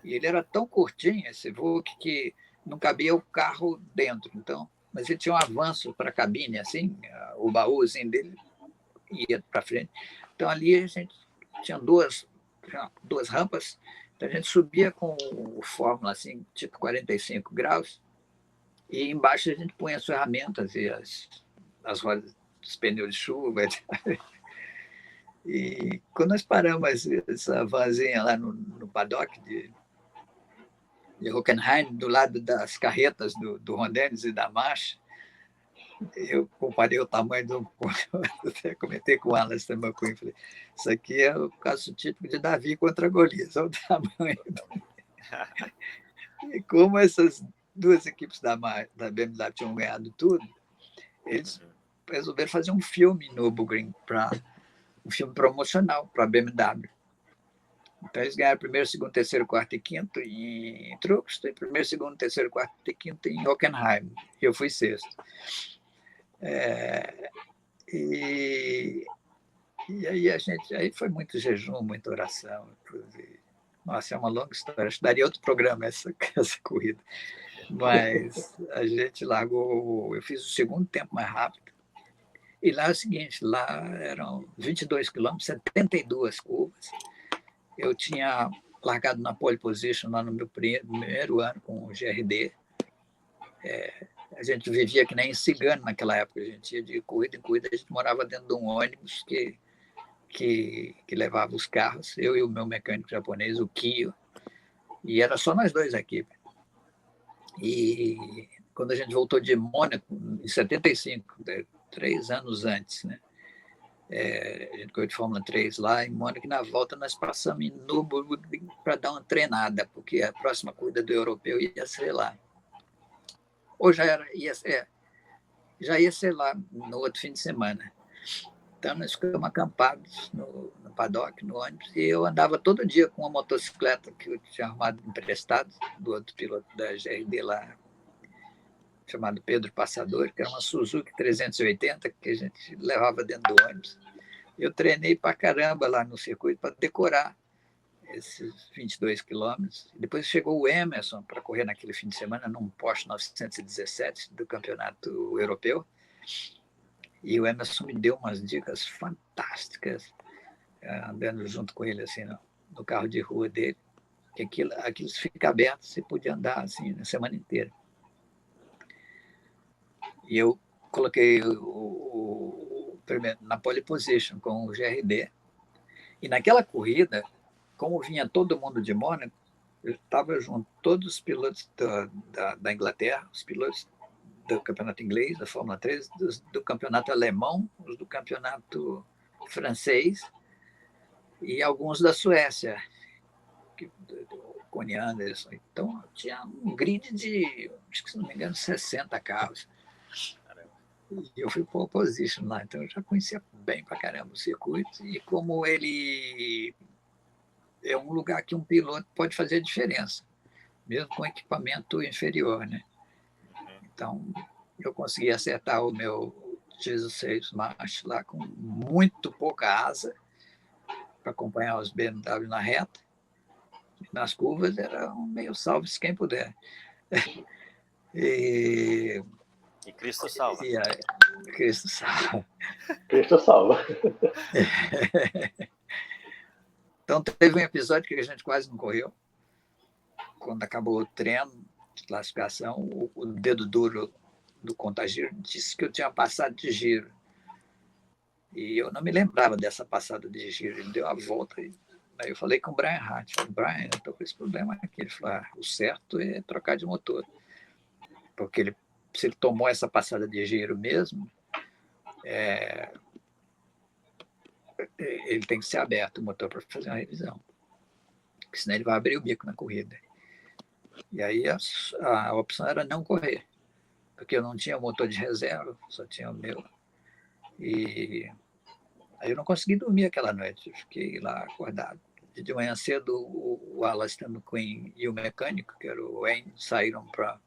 E ele era tão curtinho, esse VUC, que não cabia o carro dentro. Então, mas ele tinha um avanço para a cabine, assim, o baúzinho dele ia para frente. Então ali a gente tinha duas rampas, então a gente subia com o Fórmula assim, tipo 45 graus, E embaixo a gente põe as ferramentas e as rodas, os pneus de chuva. E quando nós paramos essa vanzinha lá no paddock de Hockenheim, do lado das carretas do Rondenes e da marcha, eu comparei o tamanho do... Até comentei com o Alastair McQueen, falei, isso aqui é o caso típico de Davi contra Golias, olha o tamanho. E como essas duas equipes da BMW tinham ganhado tudo, eles resolveram fazer um filme no Nürburgring, um filme promocional para a BMW. Então, eles ganharam primeiro, segundo, terceiro, quarto e quinto em Truxton, e primeiro, segundo, terceiro, quarto e quinto em Hockenheim. E eu fui sexto. E aí aí foi muito jejum, muita oração. Nossa, é uma longa história. Acho que daria outro programa essa corrida. Mas a gente largou. Eu fiz o segundo tempo mais rápido. E lá é o seguinte: lá eram 22 quilômetros, 72 curvas. Eu tinha largado na pole position lá no meu primeiro ano com o GRD. A gente vivia que nem cigano naquela época. A gente ia de corrida em corrida, a gente morava dentro de um ônibus que levava os carros, eu e o meu mecânico japonês, o Kyo, e era só nós dois aqui. E quando a gente voltou de Mônaco, em 75, 3 anos antes, né? A gente correu de Fórmula 3 lá em Mônaco, e na volta nós passamos em Nürburgring para dar uma treinada, porque a próxima corrida do europeu ia ser lá. Ou já ia ser lá no outro fim de semana. Então, nós ficamos acampados no paddock, no ônibus, e eu andava todo dia com uma motocicleta que eu tinha arrumado emprestado do outro piloto da GRD lá, chamado Pedro Passador, que era uma Suzuki 380 que a gente levava dentro do ônibus. Eu treinei para caramba lá no circuito para decorar esses 22 quilômetros. Depois chegou o Emerson para correr naquele fim de semana num Porsche 917 do campeonato europeu. E o Emerson me deu umas dicas fantásticas, andando junto com ele assim no carro de rua dele, que aquilo fica aberto, você podia andar assim na semana inteira. E eu coloquei na pole position com o GRD. E naquela corrida, como vinha todo mundo de Mônaco, eu estava junto todos os pilotos da Inglaterra, os pilotos do campeonato inglês, da Fórmula 3, do campeonato alemão, os do campeonato francês e alguns da Suécia, do Connie Anderson. Então, tinha um grid de, acho que se não me engano, 60 carros. E eu fui pole position lá, então eu já conhecia bem pra caramba o circuito. E como ele é um lugar que um piloto pode fazer a diferença, mesmo com equipamento inferior, né? Então, eu consegui acertar o meu 16 March lá com muito pouca asa para acompanhar os BMW na reta. Nas curvas era um meio salve-se quem puder. E Cristo salva. Cristo salva. Cristo salva. Então, teve um episódio que a gente quase não correu. Quando acabou o treino de classificação, o dedo duro do contagiro disse que eu tinha passado de giro. E eu não me lembrava dessa passada de giro. Ele deu a volta. Aí eu falei com o Brian Hart. Brian, eu estou com esse problema aqui. Ele falou, o certo é trocar de motor. Porque se ele tomou essa passada de giro mesmo, ele tem que ser aberto o motor para fazer uma revisão. Porque senão ele vai abrir o bico na corrida. E aí a opção era não correr. Porque eu não tinha motor de reserva, só tinha o meu. E aí eu não consegui dormir aquela noite. Eu fiquei lá acordado. De manhã cedo, o Alastair McQueen e o mecânico, que era o Wayne, saíram para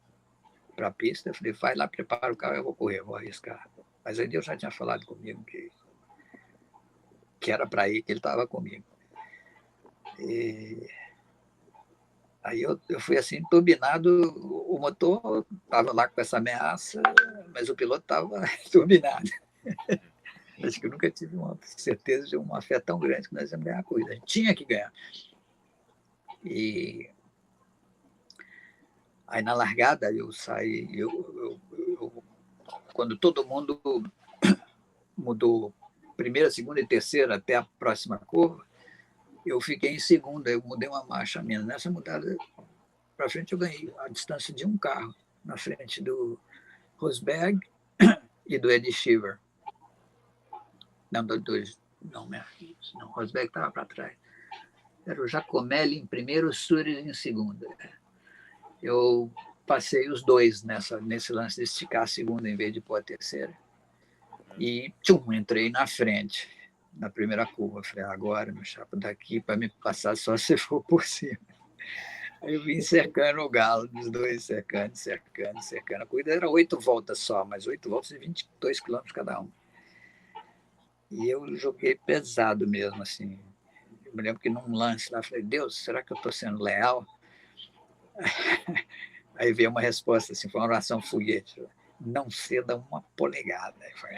a pista. Eu falei, vai lá, prepara o carro, eu vou correr, vou arriscar. Mas aí Deus já tinha falado comigo que era para ir, que ele estava comigo. E aí eu fui assim, turbinado, o motor estava lá com essa ameaça, mas o piloto estava turbinado. Acho que eu nunca tive uma certeza de uma fé tão grande que nós íamos ganhar a corrida. A gente tinha que ganhar. E Aí na largada eu saí, quando todo mundo mudou primeira, segunda e terceira até a próxima curva, eu fiquei em segunda, eu mudei uma marcha minha. Nessa mudada para frente eu ganhei a distância de um carro na frente do Rosberg e do Eddie Cheever. Não, dois, não, o Rosberg estava para trás. Era o Giacomelli em primeiro, o Surer em segunda. Eu passei os dois nesse lance de esticar a segunda em vez de pôr a terceira. E entrei na frente, na primeira curva. Falei, agora, meu chapa, daqui para me passar só se for por cima. Aí eu vim cercando o galo, dos dois cercando. A corrida era 8 voltas só, mas 8 voltas de 22 quilômetros cada um. E eu joguei pesado mesmo, assim. Eu me lembro que num lance lá, falei, Deus, será que eu estou sendo leal? Aí veio uma resposta assim, foi uma oração foguete. Não ceda uma polegada. Eu falei,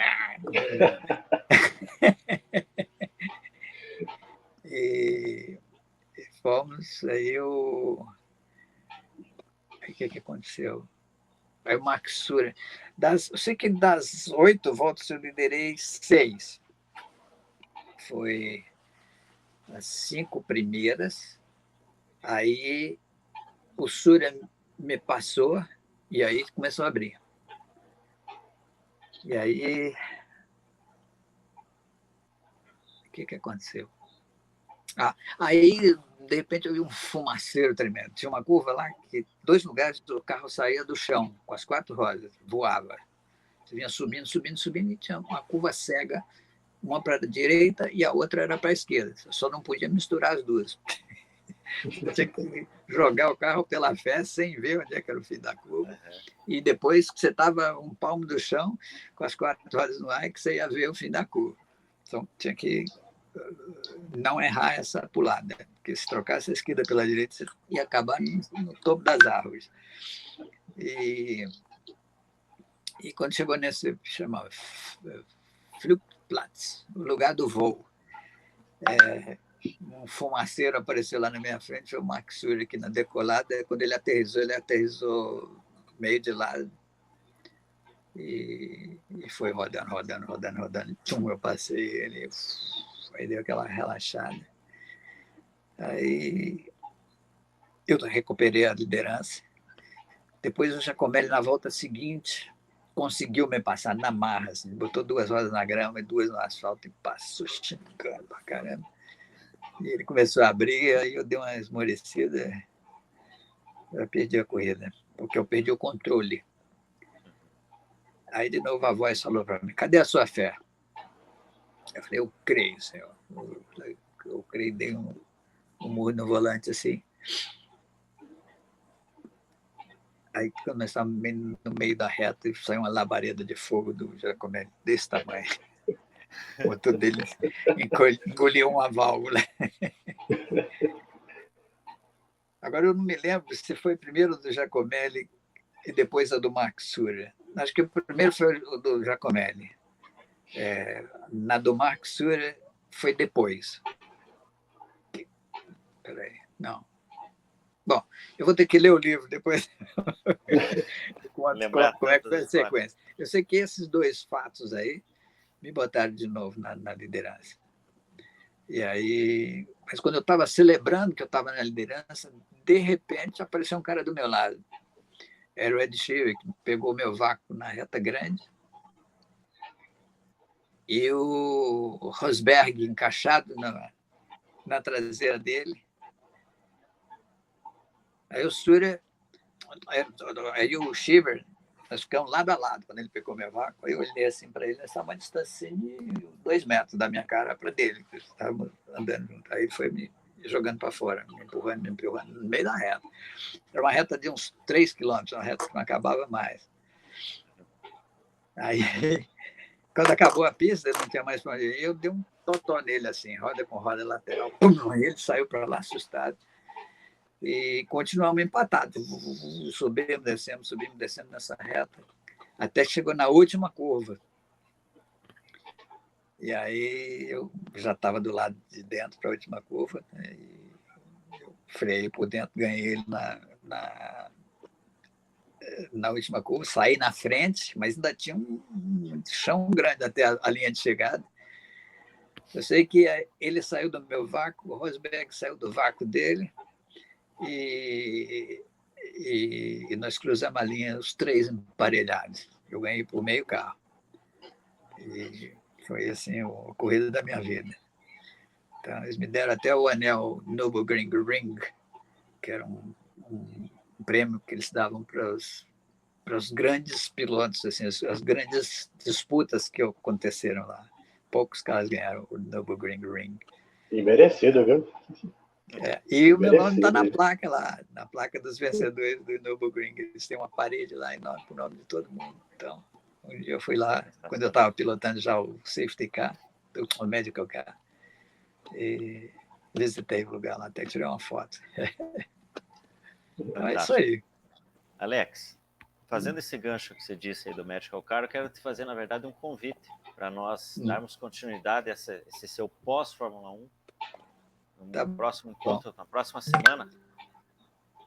e fomos, aí o que aconteceu? Aí o Max Surer, eu sei que das 8 voltas eu liderei 6. Foi as 5 primeiras, aí o Surer me passou e aí começou a abrir. E aí, o que aconteceu? Aí, de repente, eu vi um fumaceiro tremendo. Tinha uma curva lá que 2 lugares o carro saía do chão, com as 4 rodas, voava. Você vinha subindo, e tinha uma curva cega, uma para a direita e a outra era para a esquerda. Você só não podia misturar as duas. Você tinha que jogar o carro pela fé sem ver onde é que era o fim da curva. E depois que você estava um palmo do chão, com as 4 rodas no ar, que você ia ver o fim da curva. Então, tinha que não errar essa pulada, porque se trocasse a esquerda pela direita, você ia acabar no topo das árvores. E quando chegou nesse, chamava Flugplatz, o lugar do voo, um fumaceiro apareceu lá na minha frente, foi o Max Surer aqui na decolada. Quando ele aterrissou meio de lado e foi rodando. Tchum, eu passei ele, aí deu aquela relaxada. Aí eu recuperei a liderança. Depois o Giacomelli, na volta seguinte, conseguiu me passar na marra, assim, botou 2 rodas na grama e 2 no asfalto e passou xingando pra caramba. E ele começou a abrir, aí eu dei uma esmorecida, eu perdi a corrida, porque eu perdi o controle. Aí de novo a voz falou para mim, cadê a sua fé? Eu falei, eu creio, Senhor. Eu creio, dei um murro no volante assim. Aí começamos no meio da reta e saiu uma labareda de fogo do Giacomelli, desse tamanho. O motor dele engoliu uma válvula. Agora eu não me lembro se foi primeiro do Giacomelli e depois a do Max Surer. Acho que o primeiro foi o do Giacomelli. Na do Max Surer foi depois. Peraí, não. Bom, eu vou ter que ler o livro depois. Como é que foi a sequência. Eu sei que esses 2 fatos aí me botaram de novo na liderança. E aí, mas quando eu estava celebrando que eu estava na liderança, de repente apareceu um cara do meu lado. Era o Ed Sheeran, que pegou meu vácuo na reta grande. E o Rosberg encaixado na traseira dele. Aí o Surer, aí o Cheever, nós ficamos lado a lado quando ele pegou meu vácuo. Aí eu olhei assim para ele, nessa uma distância de 2 metros da minha cara para dele, que estávamos andando junto. Aí ele foi me jogando para fora, me empurrando no meio da reta. Era uma reta de uns 3 quilômetros, uma reta que não acabava mais. Aí, quando acabou a pista, não tinha mais para onde ir, eu dei um totó nele, assim, roda com roda lateral. Pum, e ele saiu para lá assustado. E continuamos empatados. Subimos, descendo nessa reta, até que chegou na última curva. E aí eu já estava do lado de dentro para a última curva, né? E eu freiei por dentro, ganhei ele na última curva, saí na frente, mas ainda tinha um chão grande até a linha de chegada. Eu sei que ele saiu do meu vácuo, o Rosberg saiu do vácuo dele, e nós cruzamos a linha, os três emparelhados. Eu ganhei por meio carro. E foi assim a corrida da minha vida. Então, eles me deram até o anel Nürburgring Ring, que era um prêmio que eles davam para os grandes pilotos, assim, as grandes disputas que aconteceram lá. Poucos caras ganharam o Nürburgring Ring. E merecido, viu? E o meu nome está na placa lá, na placa dos vencedores do Nürburgring. Eles têm uma parede lá enorme com o nome de todo mundo. Então, um dia eu fui lá, quando eu estava pilotando já o safety car, o medical car, e visitei o lugar lá, até tirei uma foto. Então é isso aí. Alex, fazendo esse gancho que você disse aí do medical car, eu quero te fazer, na verdade, um convite para nós darmos continuidade a esse seu pós-Fórmula 1 no próximo encontro, na próxima semana.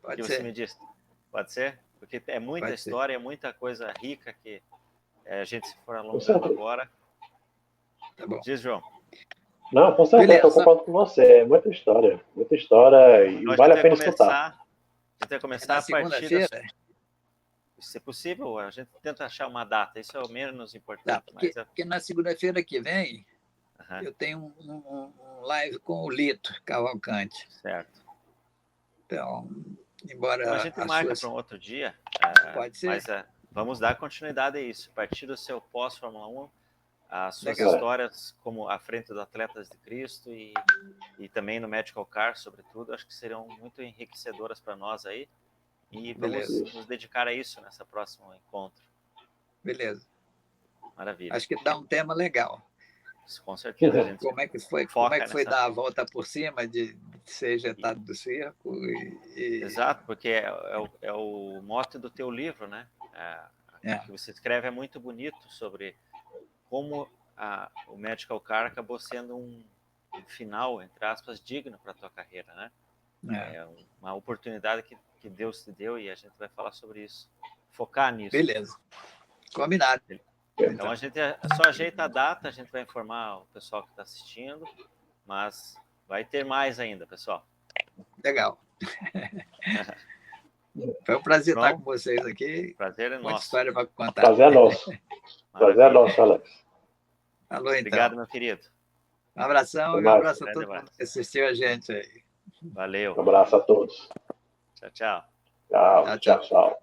Pode que ser. Você me disse. Pode ser? Porque é muita Pode história, é muita coisa rica que a gente se for alongando agora. Tá bom. Diz, João. Não, com certeza, estou concordando com você. É muita história e Então, vale a pena escutar. A gente vai começar a partir se possível, a gente tenta achar uma data, isso é o menos importante. Porque na segunda-feira que vem, eu tenho um live com o Lito Cavalcante. Certo. Então, embora então a gente marca para um outro dia. Pode ser. Mas vamos dar continuidade a isso. A partir do seu pós-Fórmula 1, as suas histórias como à frente dos Atletas de Cristo e também no Medical Car, sobretudo, acho que serão muito enriquecedoras para nós aí. E vamos nos dedicar a isso nessa próxima encontro. Beleza. Maravilha. Acho que dá um tema legal. Com certeza. A gente como é que foi dar a volta por cima de ser ejetado do circo? Exato, porque é o mote do teu livro, né? O que você escreve é muito bonito sobre como o Medical Car acabou sendo um final, entre aspas, digno para a tua carreira, né? É uma oportunidade que Deus te deu e a gente vai falar sobre isso. Focar nisso. Beleza. Combinado. Então a gente só ajeita a data, a gente vai informar o pessoal que está assistindo, mas vai ter mais ainda, pessoal. Legal. Foi um prazer estar com vocês aqui. Prazer é nosso. Muita história para contar. Prazer é nosso. Prazer é nosso, Alex. Alô, então. Obrigado, meu querido. Um abração e um abraço a todo mundo que assistiu a gente aí. Valeu. Um abraço a todos. Tchau, tchau. Tchau.